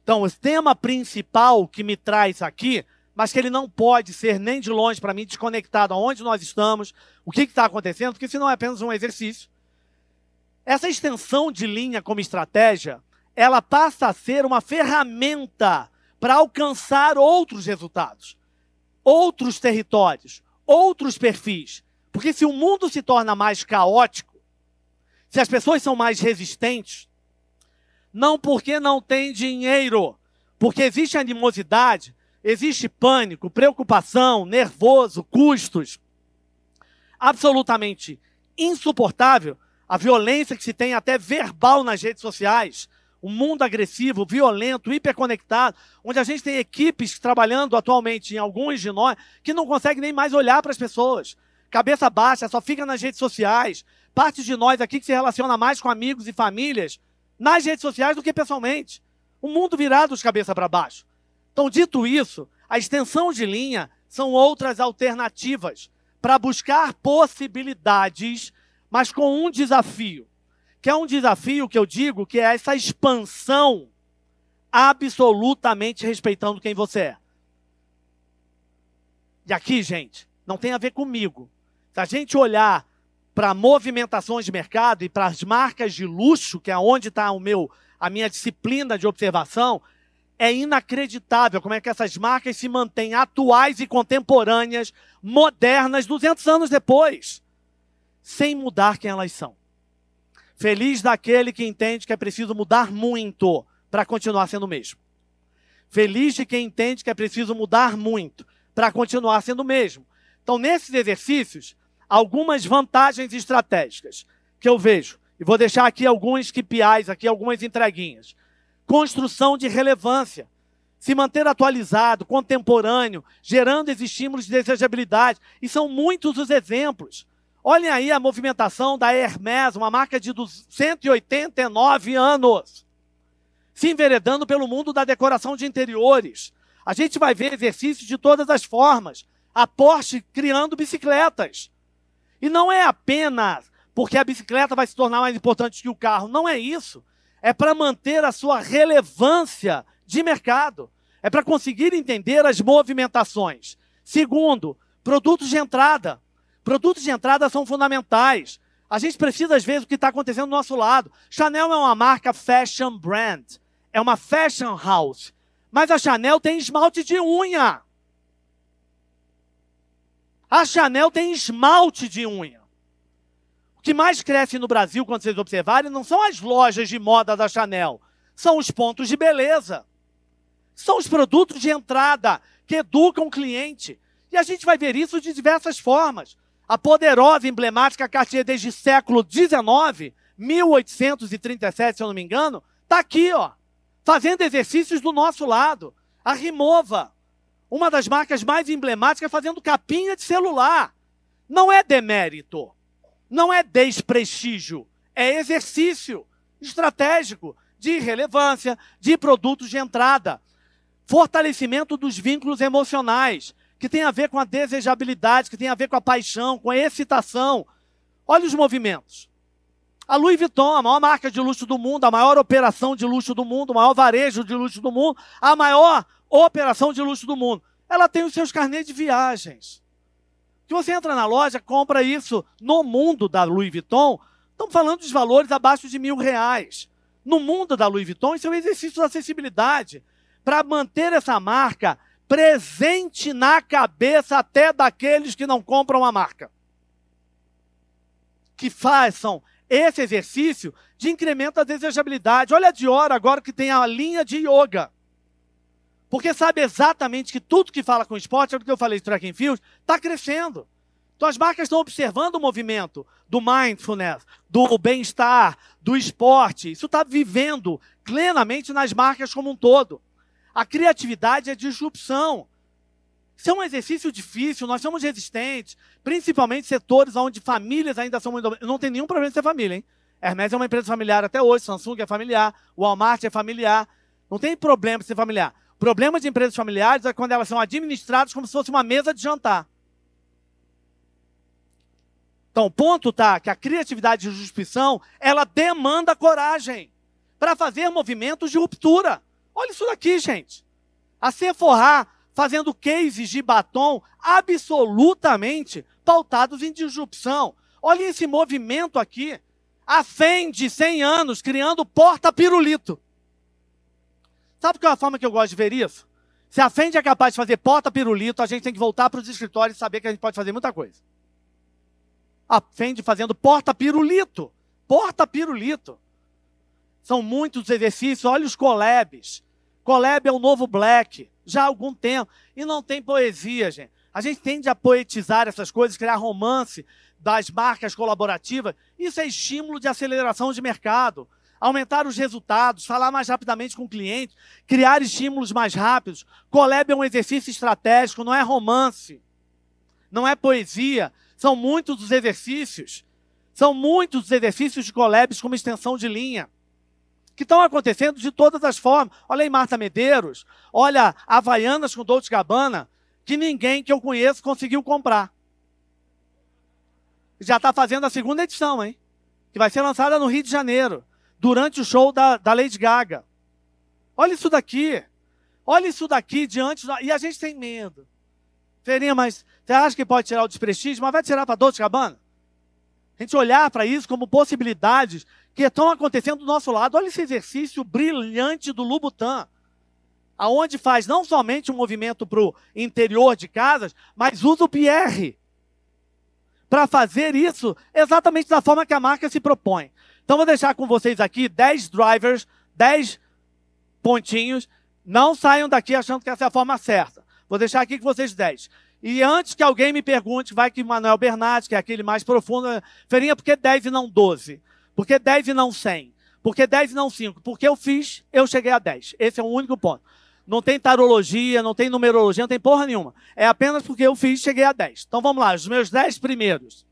Então, o tema principal que me traz aqui, mas que ele não pode ser nem de longe para mim desconectado aonde nós estamos, o que está acontecendo, porque senão é apenas um exercício. Essa extensão de linha como estratégia, ela passa a ser uma ferramenta para alcançar outros resultados, outros territórios, outros perfis. Porque se o mundo se torna mais caótico, se as pessoas são mais resistentes, não porque não tem dinheiro, porque existe animosidade, existe pânico, preocupação, nervoso, custos, absolutamente insuportável, a violência que se tem até verbal nas redes sociais, um mundo agressivo, violento, hiperconectado, onde a gente tem equipes trabalhando atualmente em alguns de nós que não conseguem nem mais olhar para as pessoas. Cabeça baixa, só fica nas redes sociais. Parte de nós aqui que se relaciona mais com amigos e famílias nas redes sociais do que pessoalmente. O mundo virado de cabeça para baixo. Então, dito isso, a extensão de linha são outras alternativas para buscar possibilidades, mas com um desafio. Que é um desafio que eu digo que é essa expansão absolutamente respeitando quem você é. E aqui, gente, não tem a ver comigo. Se a gente olhar para movimentações de mercado e para as marcas de luxo, que é onde está a minha disciplina de observação, é inacreditável como é que essas marcas se mantêm atuais e contemporâneas, modernas, 200 anos depois, sem mudar quem elas são. Feliz daquele que entende que é preciso mudar muito para continuar sendo o mesmo. Feliz de quem entende que é preciso mudar muito para continuar sendo o mesmo. Então, nesses exercícios, algumas vantagens estratégicas que eu vejo, e vou deixar aqui alguns KPIs, aqui algumas entreguinhas. Construção de relevância, se manter atualizado, contemporâneo, gerando esses estímulos de desejabilidade. E são muitos os exemplos. Olhem aí a movimentação da Hermès, uma marca de 189 anos, se enveredando pelo mundo da decoração de interiores. A gente vai ver exercícios de todas as formas. A Porsche criando bicicletas. E não é apenas porque a bicicleta vai se tornar mais importante que o carro. Não é isso. É para manter a sua relevância de mercado. É para conseguir entender as movimentações. Segundo, produtos de entrada. Produtos de entrada são fundamentais. A gente precisa, às vezes, do que está acontecendo do nosso lado. Chanel é uma marca fashion brand. É uma fashion house. Mas a Chanel tem esmalte de unha. A Chanel tem esmalte de unha. O que mais cresce no Brasil, quando vocês observarem, não são as lojas de moda da Chanel. São os pontos de beleza. São os produtos de entrada que educam o cliente. E a gente vai ver isso de diversas formas. A poderosa, emblemática Cartier desde século XIX, 1837, se eu não me engano, está aqui, ó, fazendo exercícios do nosso lado. A Rimowa, uma das marcas mais emblemáticas, fazendo capinha de celular. Não é demérito, não é desprestígio, é exercício estratégico de relevância, de produtos de entrada. Fortalecimento dos vínculos emocionais, que tem a ver com a desejabilidade, que tem a ver com a paixão, com a excitação. Olha os movimentos. A Louis Vuitton, a maior marca de luxo do mundo, a maior operação de luxo do mundo, o maior varejo de luxo do mundo, a maior operação de luxo do mundo. Ela tem os seus carnês de viagens. Se você entra na loja, compra isso no mundo da Louis Vuitton, estamos falando de valores abaixo de R$1.000. No mundo da Louis Vuitton, isso é um exercício de acessibilidade, para manter essa marca presente na cabeça até daqueles que não compram a marca. Que façam esse exercício de incremento da desejabilidade. Olha a Dior agora que tem a linha de yoga. Porque sabe exatamente que tudo que fala com esporte, é o que eu falei de track and field, está crescendo. Então as marcas estão observando o movimento do mindfulness, do bem-estar, do esporte. Isso está vivendo plenamente nas marcas como um todo. A criatividade é disrupção. Isso é um exercício difícil, nós somos resistentes, principalmente setores onde famílias ainda são muito... Não tem nenhum problema de ser família, hein? Hermès é uma empresa familiar até hoje, Samsung é familiar, Walmart é familiar. Não tem problema de ser familiar. O problema de empresas familiares é quando elas são administradas como se fosse uma mesa de jantar. Então, o ponto está que a criatividade de jurisdição, ela demanda coragem para fazer movimentos de ruptura. Olha isso daqui, gente. A Sephora fazendo cases de batom absolutamente pautados em disrupção. Olha esse movimento aqui. A Fendi, 100 anos, criando porta-pirulito. Sabe qual é a forma que eu gosto de ver isso? Se a Fendi é capaz de fazer porta-pirulito, a gente tem que voltar para os escritórios e saber que a gente pode fazer muita coisa. A Fendi fazendo porta-pirulito. Porta-pirulito. São muitos exercícios. Olha os collabs. Collab é o novo black. Já há algum tempo. E não tem poesia, gente. A gente tende a poetizar essas coisas, criar romance das marcas colaborativas. Isso é estímulo de aceleração de mercado. Aumentar os resultados, falar mais rapidamente com o cliente, criar estímulos mais rápidos. Collab é um exercício estratégico, não é romance. Não é poesia. São muitos os exercícios. São muitos os exercícios de collabs como extensão de linha. Que estão acontecendo de todas as formas. Olha aí Marta Medeiros. Olha Havaianas com Dolce & Gabbana, que ninguém que eu conheço conseguiu comprar. Já está fazendo a segunda edição, hein? Que vai ser lançada no Rio de Janeiro, durante o show da Lady Gaga. Olha isso daqui. Olha isso daqui diante... E a gente tem medo. Ferinha, mas você acha que pode tirar o desprestígio? Mas vai tirar para Dolce & Gabbana? A gente olhar para isso como possibilidades que estão acontecendo do nosso lado. Olha esse exercício brilhante do Louboutin, aonde faz não somente um movimento para o interior de casas, mas usa o Pierre para fazer isso exatamente da forma que a marca se propõe. Então, vou deixar com vocês aqui 10 drivers, 10 pontinhos. Não saiam daqui achando que essa é a forma certa. Vou deixar aqui com vocês 10. E antes que alguém me pergunte, vai que Manuel Bernardi, que é aquele mais profundo, Ferinha, por que 10 e não 12? Por que 10 e não 100? Por que 10 e não 5? Porque eu fiz, eu cheguei a 10. Esse é o único ponto. Não tem tarologia, não tem numerologia, não tem porra nenhuma. É apenas porque eu fiz, cheguei a 10. Então vamos lá, os meus 10 primeiros.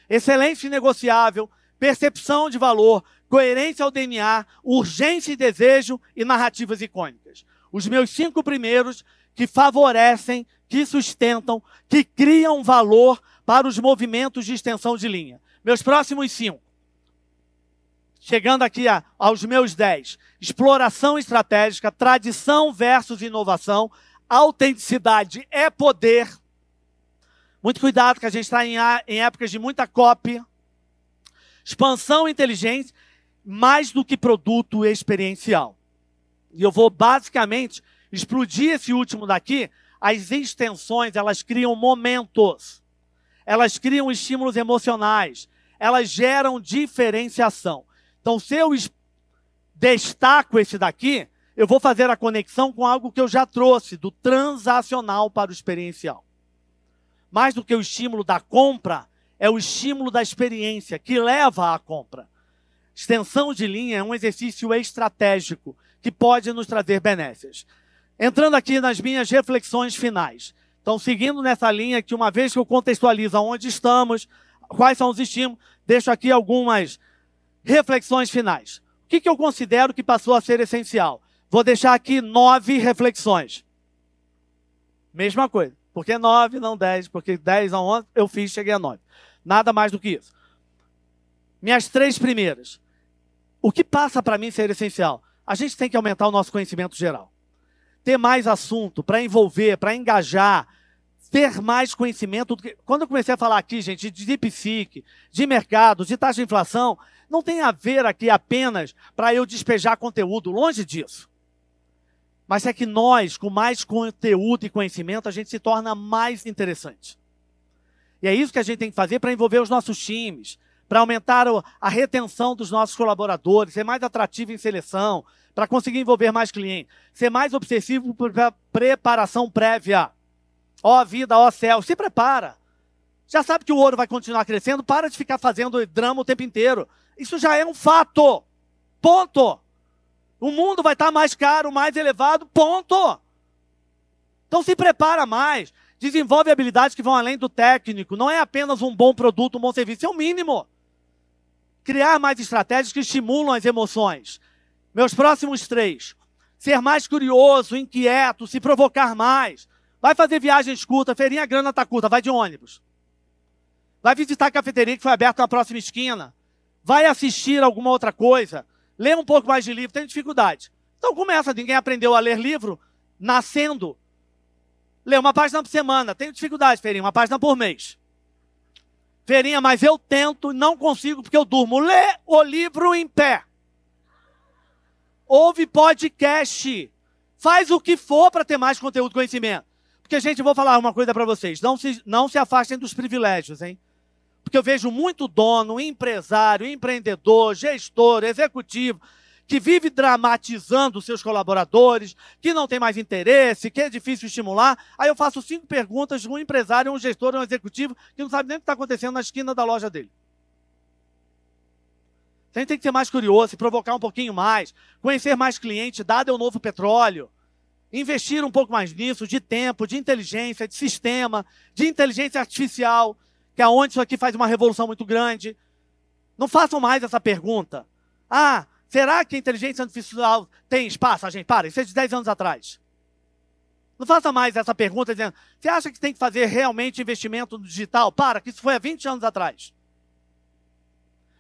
Excelência inegociável, percepção de valor, coerência ao DNA, urgência e desejo e narrativas icônicas. Os meus 5 primeiros que favorecem, que sustentam, que criam valor para os movimentos de extensão de linha. Meus próximos 5. Chegando aqui aos meus 10. Exploração estratégica, tradição versus inovação, autenticidade é poder. Muito cuidado que a gente está em épocas de muita cópia. Expansão inteligente, mais do que produto experiencial. E eu vou basicamente explodir esse último daqui. As extensões, elas criam momentos. Elas criam estímulos emocionais. Elas geram diferenciação. Então, se eu destaco esse daqui, eu vou fazer a conexão com algo que eu já trouxe, do transacional para o experiencial. Mais do que o estímulo da compra, é o estímulo da experiência que leva à compra. Extensão de linha é um exercício estratégico que pode nos trazer benéfios. Entrando aqui nas minhas reflexões finais. Então, seguindo nessa linha, que uma vez que eu contextualizo onde estamos, quais são os estímulos, deixo aqui algumas reflexões finais. O que eu considero que passou a ser essencial? Vou deixar aqui 9 reflexões. Mesma coisa. Por que 9, não 10? Porque 10 a 11 eu fiz, cheguei a 9. Nada mais do que isso. Minhas 3 primeiras. O que passa para mim ser essencial? A gente tem que aumentar o nosso conhecimento geral. Ter mais assunto para envolver, para engajar, ter mais conhecimento. Quando eu comecei a falar aqui, gente, de DeepSeek, de mercado, de taxa de inflação, não tem a ver aqui apenas para eu despejar conteúdo, longe disso. Mas é que nós, com mais conteúdo e conhecimento, a gente se torna mais interessante. E é isso que a gente tem que fazer para envolver os nossos times, para aumentar a retenção dos nossos colaboradores, ser mais atrativo em seleção, para conseguir envolver mais clientes, ser mais obsessivo por preparação prévia. Ó vida, ó céu, se prepara. Já sabe que o ouro vai continuar crescendo, para de ficar fazendo drama o tempo inteiro. Isso já é um fato. Ponto. O mundo vai estar mais caro, mais elevado, ponto. Então se prepara mais, desenvolve habilidades que vão além do técnico. Não é apenas um bom produto, um bom serviço, é o mínimo. Criar mais estratégias que estimulam as emoções. Meus próximos 3. Ser mais curioso, inquieto, se provocar mais. Vai fazer viagens curtas, feirinha, a grana está curta, vai de ônibus. Vai visitar a cafeteria que foi aberta na próxima esquina. Vai assistir alguma outra coisa. Lê um pouco mais de livro, tem dificuldade. Então começa, ninguém aprendeu a ler livro nascendo. Lê uma página por semana, tenho dificuldade, feirinha, uma página por mês. Feirinha, mas eu tento e não consigo porque eu durmo. Lê o livro em pé. Ouve podcast. Faz o que for para ter mais conteúdo e conhecimento. Porque, gente, eu vou falar uma coisa para vocês. Não se afastem dos privilégios, hein? Porque eu vejo muito dono, empresário, empreendedor, gestor, executivo, que vive dramatizando seus colaboradores, que não tem mais interesse, que é difícil estimular. Aí eu faço 5 perguntas de um empresário, um gestor, um executivo, que não sabe nem o que está acontecendo na esquina da loja dele. A gente tem que ser mais curioso, se provocar um pouquinho mais, conhecer mais clientes, dado é o novo petróleo. Investir um pouco mais nisso, de tempo, de inteligência, de sistema, de inteligência artificial, que é onde isso aqui faz uma revolução muito grande. Não façam mais essa pergunta. Ah, será que a inteligência artificial tem espaço? Ah, gente, para, isso é de 10 anos atrás. Não faça mais essa pergunta dizendo, você acha que tem que fazer realmente investimento no digital? Para, que isso foi há 20 anos atrás.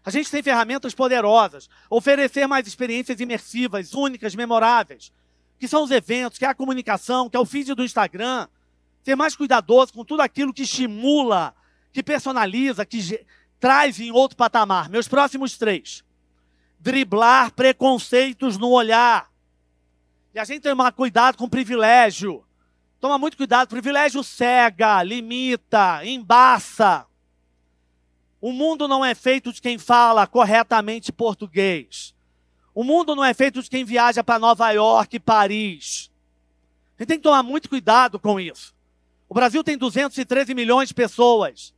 A gente tem ferramentas poderosas, oferecer mais experiências imersivas, únicas, memoráveis, que são os eventos, que é a comunicação, que é o feed do Instagram. Ser mais cuidadoso com tudo aquilo que estimula, que personaliza, que traz em outro patamar. Meus próximos 3. Driblar preconceitos no olhar. E a gente tem que tomar cuidado com privilégio. Toma muito cuidado, privilégio cega, limita, embaça. O mundo não é feito de quem fala corretamente português. O mundo não é feito de quem viaja para Nova York e Paris. A gente tem que tomar muito cuidado com isso. O Brasil tem 213 milhões de pessoas.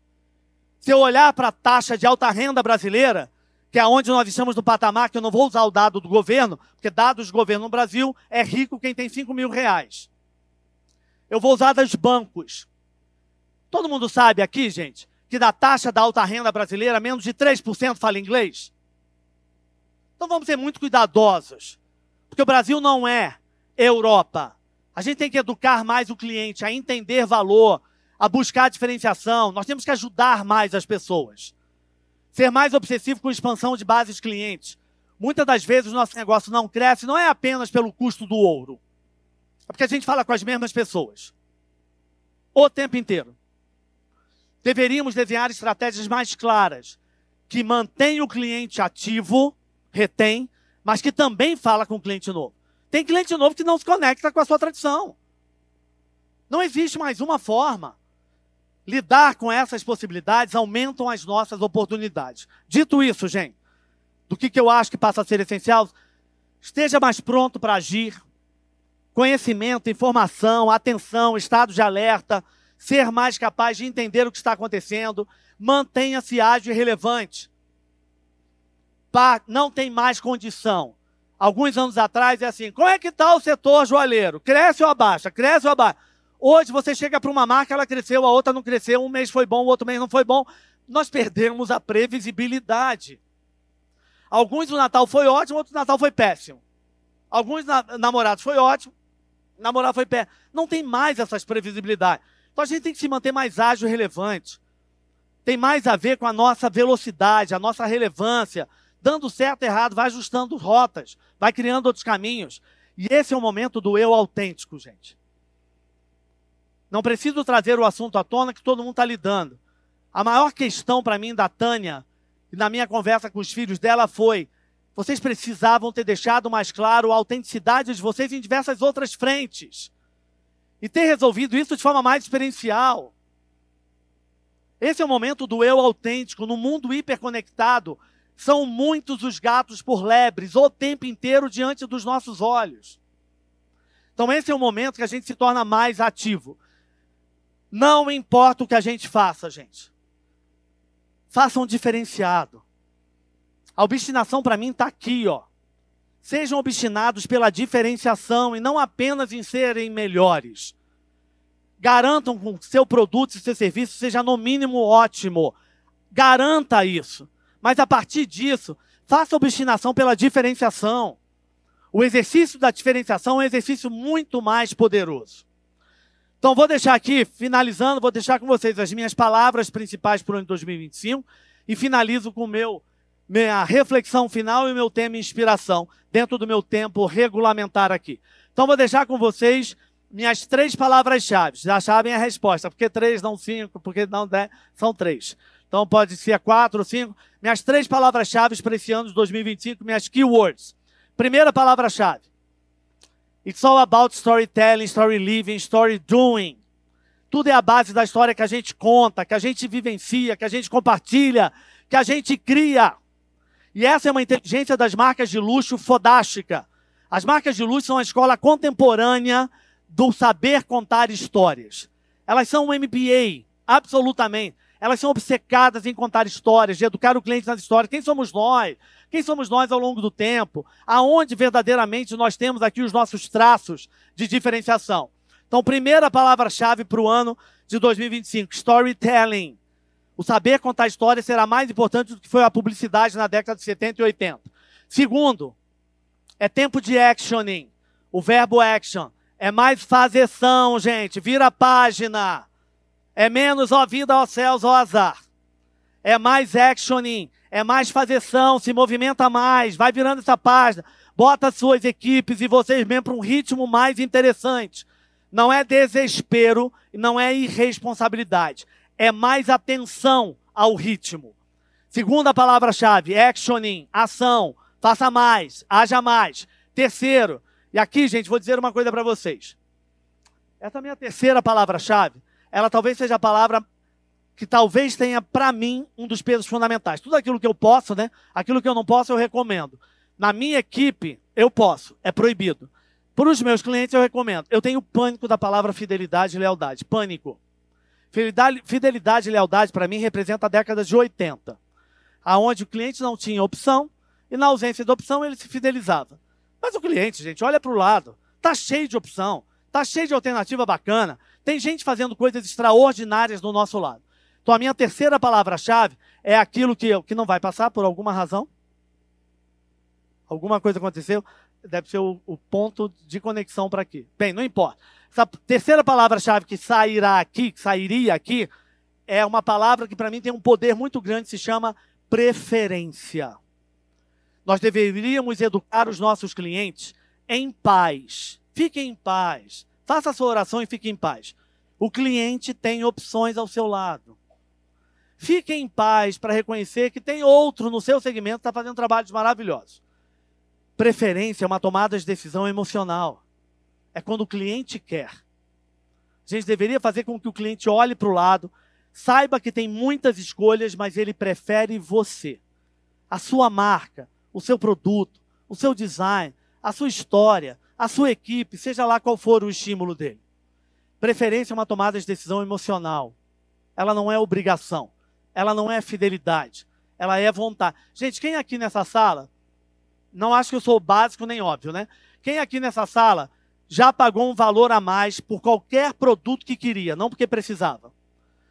Se eu olhar para a taxa de alta renda brasileira, que é onde nós estamos no patamar, que eu não vou usar o dado do governo, porque dados do governo no Brasil é rico quem tem 5 mil reais. Eu vou usar dos bancos. Todo mundo sabe aqui, gente, que da taxa da alta renda brasileira, menos de 3% fala inglês? Então vamos ser muito cuidadosos, porque o Brasil não é Europa. A gente tem que educar mais o cliente, a entender valor, a buscar diferenciação. Nós temos que ajudar mais as pessoas. Ser mais obsessivo com expansão de bases clientes. Muitas das vezes o nosso negócio não cresce, não é apenas pelo custo do ouro. É porque a gente fala com as mesmas pessoas. O tempo inteiro. Deveríamos desenhar estratégias mais claras, que mantêm o cliente ativo, retém, mas que também fala com o cliente novo. Tem cliente novo que não se conecta com a sua tradição. Não existe mais uma forma. Lidar com essas possibilidades aumentam as nossas oportunidades. Dito isso, gente, do que eu acho que passa a ser essencial, esteja mais pronto para agir. Conhecimento, informação, atenção, estado de alerta, ser mais capaz de entender o que está acontecendo, mantenha-se ágil e relevante. Não tem mais condição. Alguns anos atrás é assim, como é que está o setor joalheiro? Cresce ou abaixa? Cresce ou abaixa? Hoje você chega para uma marca, ela cresceu, a outra não cresceu, um mês foi bom, o outro mês não foi bom. Nós perdemos a previsibilidade. Alguns o Natal foi ótimo, outro Natal foi péssimo. Alguns namorados foi ótimo, namorar foi péssimo. Não tem mais essas previsibilidades. Então a gente tem que se manter mais ágil e relevante. Tem mais a ver com a nossa velocidade, a nossa relevância. Dando certo e errado, vai ajustando rotas, vai criando outros caminhos. E esse é o momento do eu autêntico, gente. Não preciso trazer o assunto à tona que todo mundo está lidando. A maior questão para mim da Tânia, e na minha conversa com os filhos dela foi, vocês precisavam ter deixado mais claro a autenticidade de vocês em diversas outras frentes. E ter resolvido isso de forma mais experiencial. Esse é o momento do eu autêntico. No mundo hiperconectado, são muitos os gatos por lebres, o tempo inteiro diante dos nossos olhos. Então esse é o momento que a gente se torna mais ativo. Não importa o que a gente faça, gente. Faça um diferenciado. A obstinação para mim está aqui, ó. Sejam obstinados pela diferenciação e não apenas em serem melhores. Garantam que o seu produto e seu serviço seja no mínimo ótimo. Garanta isso. Mas a partir disso, faça obstinação pela diferenciação. O exercício da diferenciação é um exercício muito mais poderoso. Então, vou deixar aqui, finalizando, vou deixar com vocês as minhas palavras principais para o ano de 2025 e finalizo com minha reflexão final e meu tema inspiração, dentro do meu tempo regulamentar aqui. Então, vou deixar com vocês minhas 3 palavras-chave. Já sabem a resposta. Por que 3, não 5? Por que não 10? São 3. Então, pode ser 4 ou 5. Minhas 3 palavras-chave para esse ano de 2025, minhas keywords. Primeira palavra-chave. It's all about storytelling, story living, story doing. Tudo é a base da história que a gente conta, que a gente vivencia, que a gente compartilha, que a gente cria. E essa é uma inteligência das marcas de luxo fodástica. As marcas de luxo são a escola contemporânea do saber contar histórias. Elas são um MBA, absolutamente. Elas são obcecadas em contar histórias, de educar o cliente nas histórias. Quem somos nós? Quem somos nós ao longo do tempo? Aonde verdadeiramente nós temos aqui os nossos traços de diferenciação? Então, primeira palavra-chave para o ano de 2025, storytelling. O saber contar histórias será mais importante do que foi a publicidade na década de 70 e 80. Segundo, é tempo de actioning. O verbo action é mais fazeção, gente. Vira a página. É menos ó vida, ó céus, ó azar. É mais actioning, é mais fazeção, se movimenta mais, vai virando essa página, bota suas equipes e vocês mesmo para um ritmo mais interessante. Não é desespero, não é irresponsabilidade. É mais atenção ao ritmo. Segunda palavra-chave, actioning, ação, faça mais, haja mais. Terceiro, e aqui, gente, vou dizer uma coisa para vocês. Essa minha terceira palavra-chave, ela talvez seja a palavra que talvez tenha, para mim, um dos pesos fundamentais. Tudo aquilo que eu posso, né? Aquilo que eu não posso, eu recomendo. Na minha equipe, eu posso, é proibido. Para os meus clientes, eu recomendo. Eu tenho pânico da palavra fidelidade e lealdade. Pânico. Fidelidade e lealdade, para mim, representa a década de 80, aonde o cliente não tinha opção e, na ausência de opção, ele se fidelizava. Mas o cliente, gente, olha para o lado. Está cheio de opção, está cheio de alternativa bacana. Tem gente fazendo coisas extraordinárias do nosso lado. Então, a minha terceira palavra-chave é aquilo que não vai passar por alguma razão. Alguma coisa aconteceu, deve ser o ponto de conexão para aqui. Bem, não importa. Essa terceira palavra-chave que sairia aqui, é uma palavra que para mim tem um poder muito grande, se chama preferência. Nós deveríamos educar os nossos clientes em paz. Fiquem em paz. Faça a sua oração e fique em paz. O cliente tem opções ao seu lado. Fique em paz para reconhecer que tem outro no seu segmento que está fazendo trabalhos maravilhosos. Preferência é uma tomada de decisão emocional. É quando o cliente quer. A gente deveria fazer com que o cliente olhe para o lado, saiba que tem muitas escolhas, mas ele prefere você. A sua marca, o seu produto, o seu design, a sua história, a sua equipe, seja lá qual for o estímulo dele. Preferência é uma tomada de decisão emocional. Ela não é obrigação. Ela não é fidelidade. Ela é vontade. Gente, quem aqui nessa sala, não acho que eu sou básico nem óbvio, né? Quem aqui nessa sala já pagou um valor a mais por qualquer produto que queria, não porque precisava?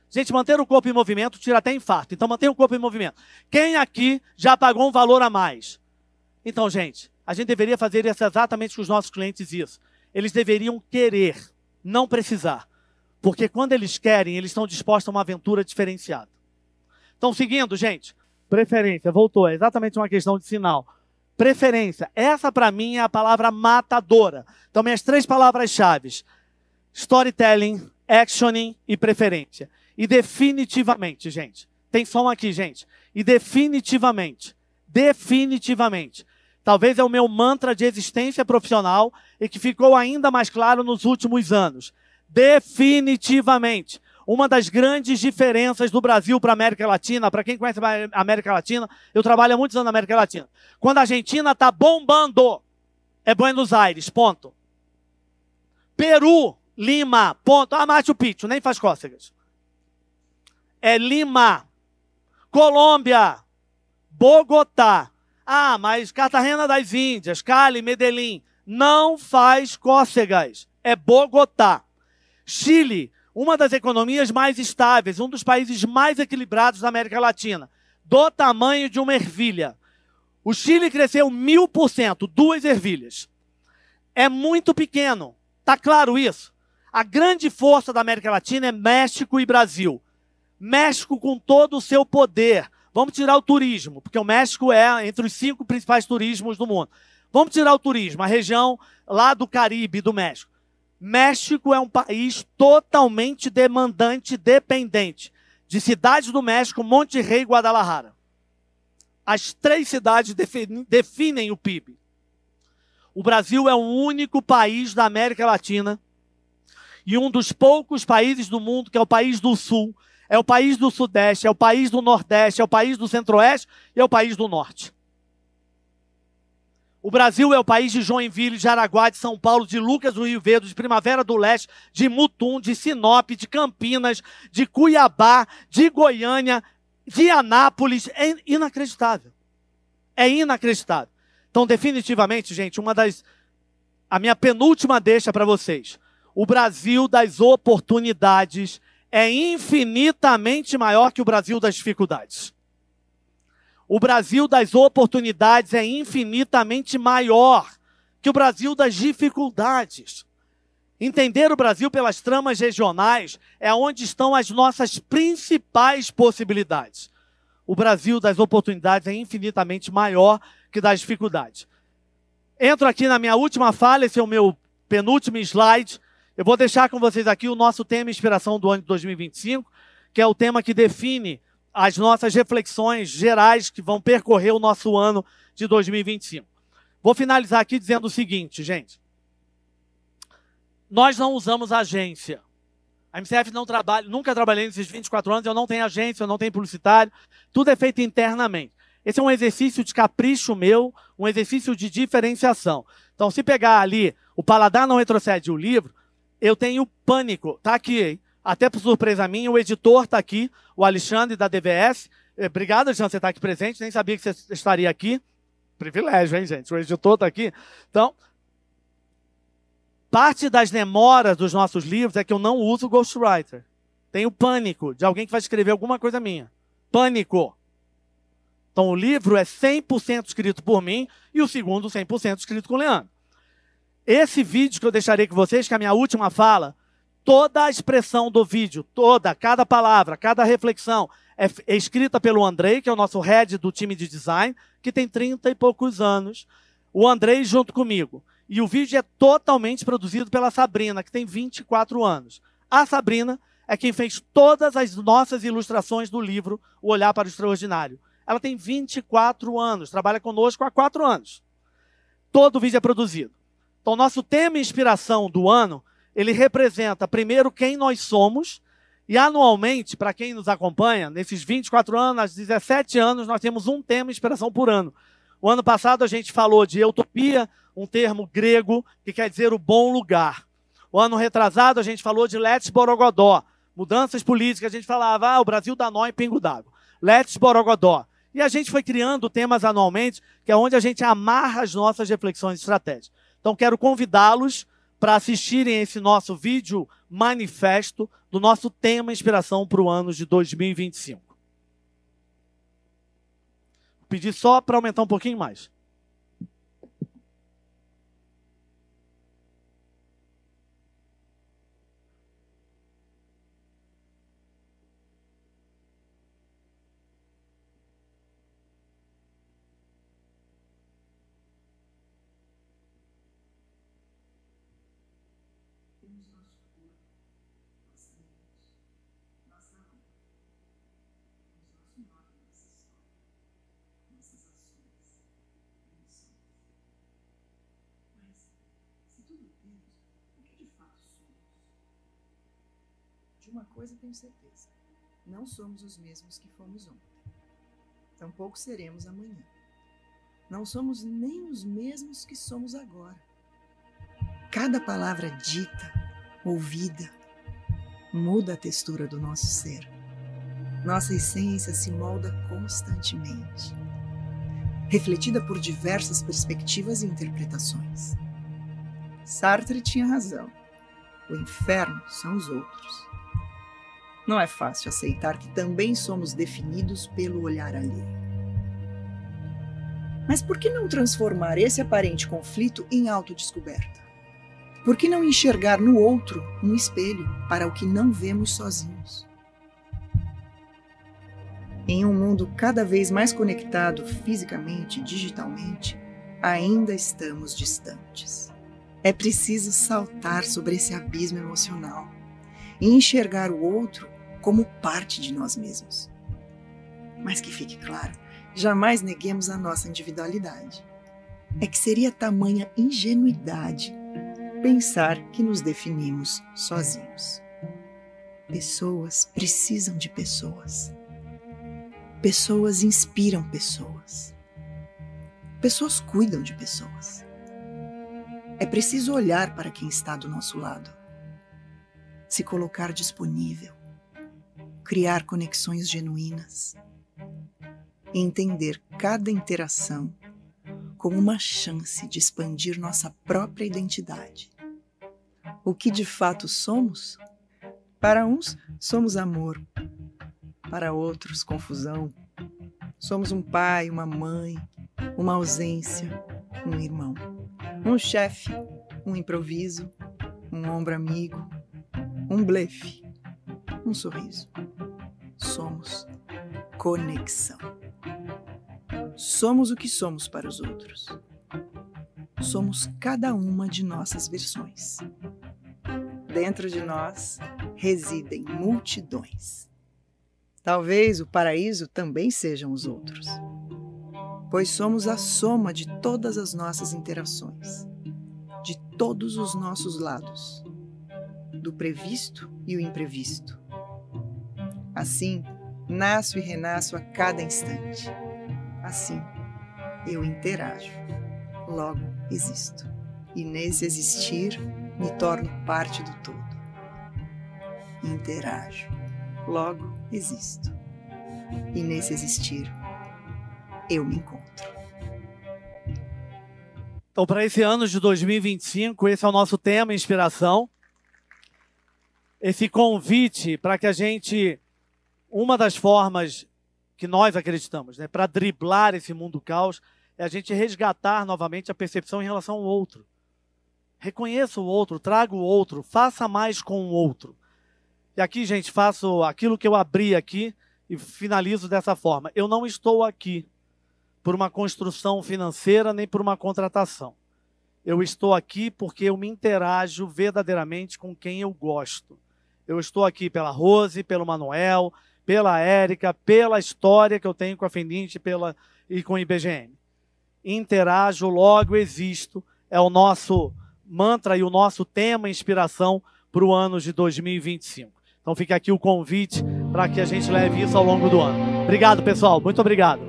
Gente, manter o corpo em movimento tira até infarto. Então, mantenha o corpo em movimento. Quem aqui já pagou um valor a mais? Então, gente, a gente deveria fazer isso exatamente com os nossos clientes isso. Eles deveriam querer, não precisar. Porque quando eles querem, eles estão dispostos a uma aventura diferenciada. Então, seguindo, gente, preferência, voltou, é exatamente uma questão de sinal. Preferência, essa para mim é a palavra matadora. Então, minhas 3 palavras-chave: storytelling, actioning e preferência. E definitivamente, gente, tem som aqui, gente. E definitivamente, talvez é o meu mantra de existência profissional e que ficou ainda mais claro nos últimos anos. Definitivamente. Uma das grandes diferenças do Brasil para a América Latina, para quem conhece a América Latina, eu trabalho há muitos anos na América Latina. Quando a Argentina está bombando, é Buenos Aires, ponto. Peru, Lima, ponto. Ah, Machu Picchu, nem faz cócegas. É Lima. Colômbia, Bogotá. Ah, mas Cartagena das Índias, Cali, Medellín, não faz cócegas. É Bogotá. Chile, uma das economias mais estáveis, um dos países mais equilibrados da América Latina, do tamanho de uma ervilha. O Chile cresceu 1000%, 2 ervilhas. É muito pequeno, está claro isso? A grande força da América Latina é México e Brasil. México com todo o seu poder. Vamos tirar o turismo, porque o México é entre os 5 principais turismos do mundo. Vamos tirar o turismo, a região lá do Caribe, do México. México é um país totalmente demandante, dependente de cidades do México, Monterrey e Guadalajara. As 3 cidades definem o PIB. O Brasil é o único país da América Latina e um dos poucos países do mundo que é o país do Sul, é o país do Sudeste, é o país do Nordeste, é o país do Centro-Oeste e é o país do Norte. O Brasil é o país de Joinville, de Araguá, de São Paulo, de Lucas do Rio Verde, de Primavera do Leste, de Mutum, de Sinop, de Campinas, de Cuiabá, de Goiânia, de Anápolis. É inacreditável. É inacreditável. Então, definitivamente, gente, a minha penúltima deixa para vocês. O Brasil das oportunidades é infinitamente maior que o Brasil das dificuldades. O Brasil das oportunidades é infinitamente maior que o Brasil das dificuldades. Entender o Brasil pelas tramas regionais é onde estão as nossas principais possibilidades. O Brasil das oportunidades é infinitamente maior que das dificuldades. Entro aqui na minha última fala, esse é o meu penúltimo slide. Eu vou deixar com vocês aqui o nosso tema inspiração do ano de 2025, que é o tema que define as nossas reflexões gerais que vão percorrer o nosso ano de 2025. Vou finalizar aqui dizendo o seguinte, gente. Nós não usamos agência. A MCF não trabalha, nunca trabalhei nesses 24 anos, eu não tenho agência, eu não tenho publicitário, tudo é feito internamente. Esse é um exercício de capricho meu, um exercício de diferenciação. Então, se pegar ali o Paladar Não Retrocede, o livro, eu tenho Pânico, tá aqui, hein? Até por surpresa minha, o editor está aqui, o Alexandre da DVS. Obrigado, Alexandre, você está aqui presente, nem sabia que você estaria aqui. Privilégio, hein, gente? O editor está aqui. Então, parte das demoras dos nossos livros é que eu não uso Ghostwriter. Tenho Pânico, de alguém que vai escrever alguma coisa minha. Pânico. Então, o livro é 100% escrito por mim e o segundo 100% escrito com o Leandro. Esse vídeo que eu deixarei com vocês, que é a minha última fala, toda a expressão do vídeo, cada palavra, cada reflexão é escrita pelo Andrei, que é o nosso head do time de design, que tem 30 e poucos anos. O Andrei junto comigo. E o vídeo é totalmente produzido pela Sabrina, que tem 24 anos. A Sabrina é quem fez todas as nossas ilustrações do livro O Olhar para o Extraordinário. Ela tem 24 anos, trabalha conosco há 4 anos. Todo o vídeo é produzido. Então, nosso tema e inspiração do ano, ele representa, primeiro, quem nós somos, e anualmente, para quem nos acompanha, nesses 24 anos, há 17 anos, nós temos um tema e inspiração por ano. O ano passado a gente falou de utopia, um termo grego que quer dizer o bom lugar. O ano retrasado a gente falou de Let's Borogodó, mudanças políticas, a gente falava, o Brasil dá nó em pingo d'água. Let's Borogodó. E a gente foi criando temas anualmente, que é onde a gente amarra as nossas reflexões e estratégias. Então, quero convidá-los para assistirem esse nosso vídeo manifesto do nosso tema inspiração para o ano de 2025. Vou pedir só para aumentar um pouquinho mais. Uma coisa tenho certeza, não somos os mesmos que fomos ontem. Tampouco seremos amanhã. Não somos nem os mesmos que somos agora. Cada palavra dita, ouvida, muda a textura do nosso ser. Nossa essência se molda constantemente, refletida por diversas perspectivas e interpretações. Sartre tinha razão. O inferno são os outros. Não é fácil aceitar que também somos definidos pelo olhar alheio. Mas por que não transformar esse aparente conflito em autodescoberta? Por que não enxergar no outro um espelho para o que não vemos sozinhos? Em um mundo cada vez mais conectado fisicamente e digitalmente, ainda estamos distantes. É preciso saltar sobre esse abismo emocional e enxergar o outro como parte de nós mesmos. Mas que fique claro, jamais neguemos a nossa individualidade. É que seria tamanha ingenuidade pensar que nos definimos sozinhos. Pessoas precisam de pessoas. Pessoas inspiram pessoas. Pessoas cuidam de pessoas. É preciso olhar para quem está do nosso lado, se colocar disponível, criar conexões genuínas e entender cada interação como uma chance de expandir nossa própria identidade. O que de fato somos? Para uns, somos amor. Para outros, confusão. Somos um pai, uma mãe, uma ausência, um irmão. Um chefe, um improviso, um ombro amigo, um blefe, um sorriso. Somos conexão. Somos o que somos para os outros. Somos cada uma de nossas versões. Dentro de nós residem multidões. Talvez o paraíso também sejam os outros, pois somos a soma de todas as nossas interações, de todos os nossos lados, do previsto e o imprevisto. Assim, nasço e renasço a cada instante. Assim, eu interajo, logo existo. E nesse existir, me torno parte do todo. Interajo, logo existo. E nesse existir, eu me encontro. Então, para esse ano de 2025, esse é o nosso tema, inspiração. Esse convite para que a gente, uma das formas que nós acreditamos, né, para driblar esse mundo caos, é a gente resgatar novamente a percepção em relação ao outro. Reconheça o outro, traga o outro, faça mais com o outro. E aqui, gente, faço aquilo que eu abri aqui e finalizo dessa forma. Eu não estou aqui por uma construção financeira nem por uma contratação. Eu estou aqui porque eu me interajo verdadeiramente com quem eu gosto. Eu estou aqui pela Rose, pelo Manuel, pela Érica, pela história que eu tenho com a Feninte e com o IBGM. Interajo, logo existo, é o nosso mantra e o nosso tema, inspiração para o ano de 2025. Então fica aqui o convite para que a gente leve isso ao longo do ano. Obrigado, pessoal. Muito obrigado.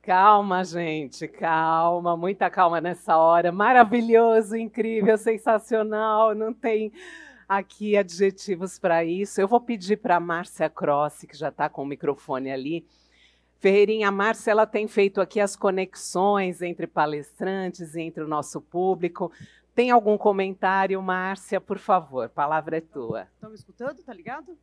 Calma, gente, calma, muita calma nessa hora. Maravilhoso, incrível, sensacional, não tem aqui adjetivos para isso. Eu vou pedir para a Márcia Crossi, que já está com o microfone ali. Ferreirinha, a Márcia, ela tem feito aqui as conexões entre palestrantes e entre o nosso público. Tem algum comentário, Márcia? Por favor, a palavra é tua. Estão me escutando? Tá ligado?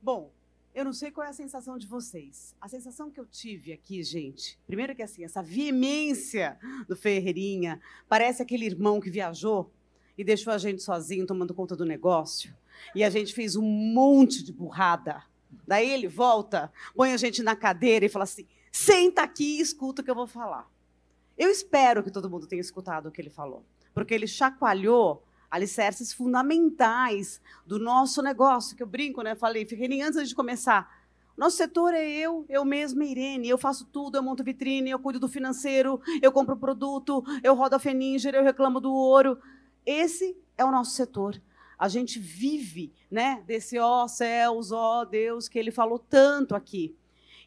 Bom, eu não sei qual é a sensação de vocês. A sensação que eu tive aqui, gente, primeiro que assim, essa veemência do Ferreirinha, parece aquele irmão que viajou e deixou a gente sozinho tomando conta do negócio. E a gente fez um monte de burrada. Daí ele volta, põe a gente na cadeira e fala assim, senta aqui e escuta o que eu vou falar. Eu espero que todo mundo tenha escutado o que ele falou, porque ele chacoalhou alicerces fundamentais do nosso negócio, que eu brinco, né? Falei, Ferreirinha, antes de começar, nosso setor é eu mesma, Irene, eu faço tudo, eu monto vitrine, eu cuido do financeiro, eu compro produto, eu rodo a Feninger, eu reclamo do ouro. Esse é o nosso setor. A gente vive, né, desse ó céus, ó Deus, que ele falou tanto aqui.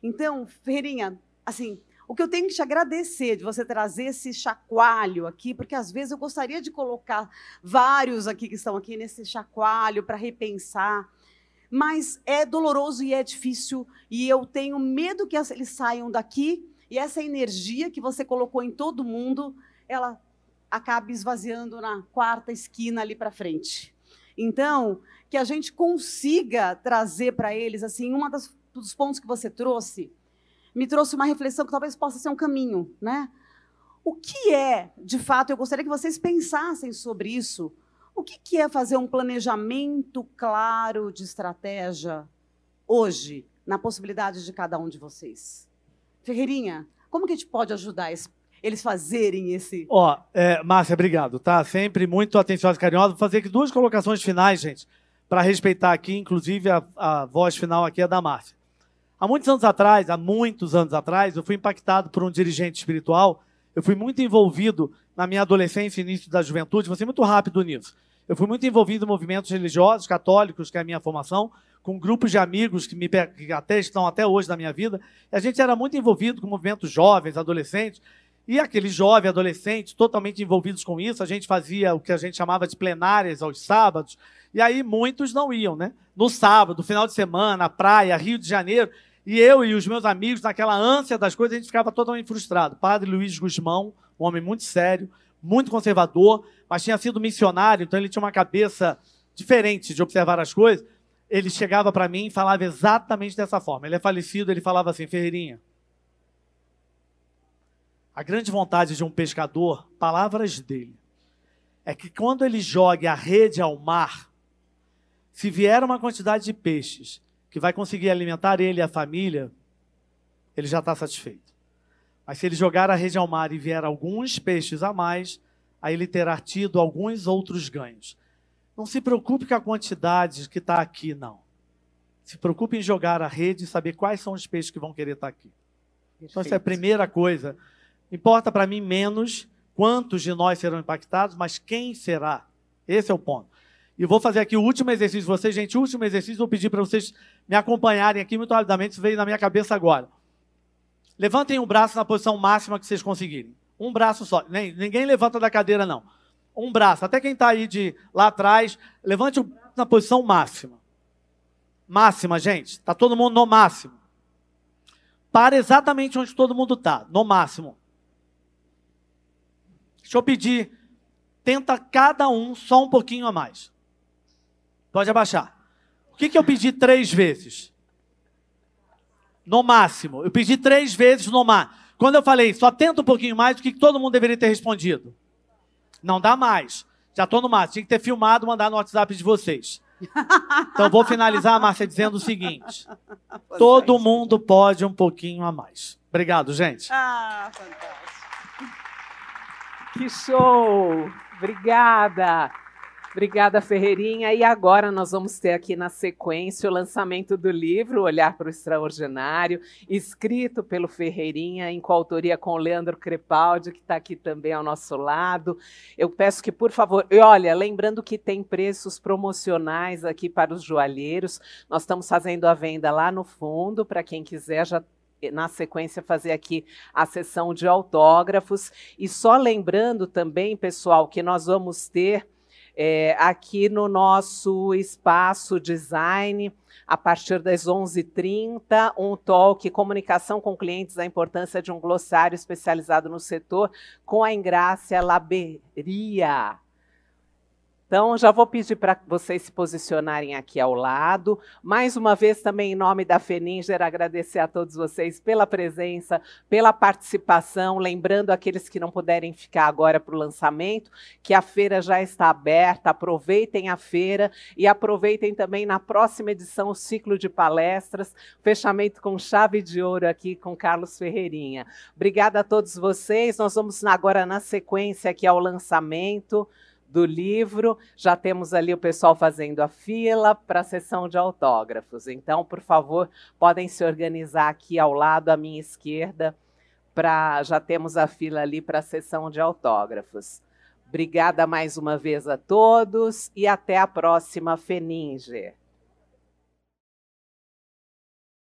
Então, Ferreirinha, assim, o que eu tenho que te agradecer de você trazer esse chacoalho aqui, porque às vezes eu gostaria de colocar vários aqui que estão aqui nesse chacoalho para repensar, mas é doloroso e é difícil, e eu tenho medo que eles saiam daqui E essa energia que você colocou em todo mundo, ela acaba esvaziando na quarta esquina ali para frente. Então, que a gente consiga trazer para eles, assim, dos pontos que você trouxe, me trouxe uma reflexão que talvez possa ser um caminho, né? O que é, de fato, eu gostaria que vocês pensassem sobre isso, o que é fazer um planejamento claro de estratégia hoje, na possibilidade de cada um de vocês? Ferreirinha, como que a gente pode ajudar eles fazerem esse... Márcia, obrigado, tá? Sempre muito atenciosa e carinhosa. Vou fazer aqui 2 colocações finais, gente, para respeitar aqui, inclusive a voz final aqui é da Márcia. Há muitos anos atrás, eu fui impactado por um dirigente espiritual. Eu fui muito envolvido na minha adolescência e início da juventude, vou ser muito rápido nisso. Eu fui muito envolvido em movimentos religiosos, católicos, que é a minha formação, com grupos de amigos que estão até hoje na minha vida. E a gente era muito envolvido com movimentos jovens, adolescentes, e aqueles jovens, adolescentes, totalmente envolvidos com isso. A gente fazia o que a gente chamava de plenárias aos sábados, e aí muitos não iam, né? No sábado, final de semana, praia, Rio de Janeiro, e eu e os meus amigos, naquela ânsia das coisas, a gente ficava totalmente frustrado. Padre Luiz Gusmão, um homem muito sério, muito conservador, mas tinha sido missionário, então ele tinha uma cabeça diferente de observar as coisas. Ele chegava para mim e falava exatamente dessa forma. Ele é falecido, ele falava assim: Ferreirinha, a grande vontade de um pescador, palavras dele, é que quando ele jogue a rede ao mar, se vier uma quantidade de peixes que vai conseguir alimentar ele e a família, ele já está satisfeito. Mas se ele jogar a rede ao mar e vier alguns peixes a mais, aí ele terá tido alguns outros ganhos. Não se preocupe com a quantidade que está aqui, não. Se preocupe em jogar a rede e saber quais são os peixes que vão querer estar aqui. Perfeito. Então, essa é a primeira coisa. Importa para mim menos quantos de nós serão impactados, mas quem será? Esse é o ponto. E eu vou fazer aqui o último exercício de vocês. Gente, o último exercício, vou pedir para vocês me acompanharem aqui muito rapidamente. Isso veio na minha cabeça agora. Levantem um braço na posição máxima que vocês conseguirem. Um braço só. Ninguém levanta da cadeira, não. Um braço. Até quem está aí lá atrás, levante o braço na posição máxima. Máxima, gente. Está todo mundo no máximo. Para exatamente onde todo mundo está. No máximo. Deixa eu pedir. Tenta cada um só um pouquinho a mais. Pode abaixar. O que eu pedi 3 vezes? No máximo. Eu pedi 3 vezes no máximo. Quando eu falei, só tenta um pouquinho mais, o que todo mundo deveria ter respondido? Não dá mais. Já estou no máximo. Tinha que ter filmado e mandar no WhatsApp de vocês. Então, vou finalizar, Márcia, dizendo o seguinte. Todo mundo pode um pouquinho a mais. Obrigado, gente. Fantástico. Que show! Obrigada! Obrigada, Ferreirinha. E agora nós vamos ter aqui na sequência o lançamento do livro Olhar para o Extraordinário, escrito pelo Ferreirinha, em coautoria com o Leandro Crepaldi, que está aqui também ao nosso lado. Eu peço que, por favor, olha, lembrando que tem preços promocionais aqui para os joalheiros, nós estamos fazendo a venda lá no fundo, para quem quiser já na sequência fazer aqui a sessão de autógrafos. E só lembrando também, pessoal, que nós vamos ter aqui no nosso espaço design, a partir das 11h30, um talk Comunicação com Clientes, a importância de um glossário especializado no setor, com a Engrácia Laberia. Então, já vou pedir para vocês se posicionarem aqui ao lado. Mais uma vez, também em nome da Feninger, agradecer a todos vocês pela presença, pela participação. Lembrando aqueles que não puderem ficar agora para o lançamento, que a feira já está aberta. Aproveitem a feira e aproveitem também na próxima edição o ciclo de palestras. Fechamento com chave de ouro aqui com Carlos Ferreirinha. Obrigada a todos vocês. Nós vamos agora na sequência aqui ao lançamento do livro. Já temos ali o pessoal fazendo a fila para a sessão de autógrafos. Então, por favor, podem se organizar aqui ao lado, à minha esquerda, já temos a fila ali para a sessão de autógrafos. Obrigada mais uma vez a todos e até a próxima Feninger.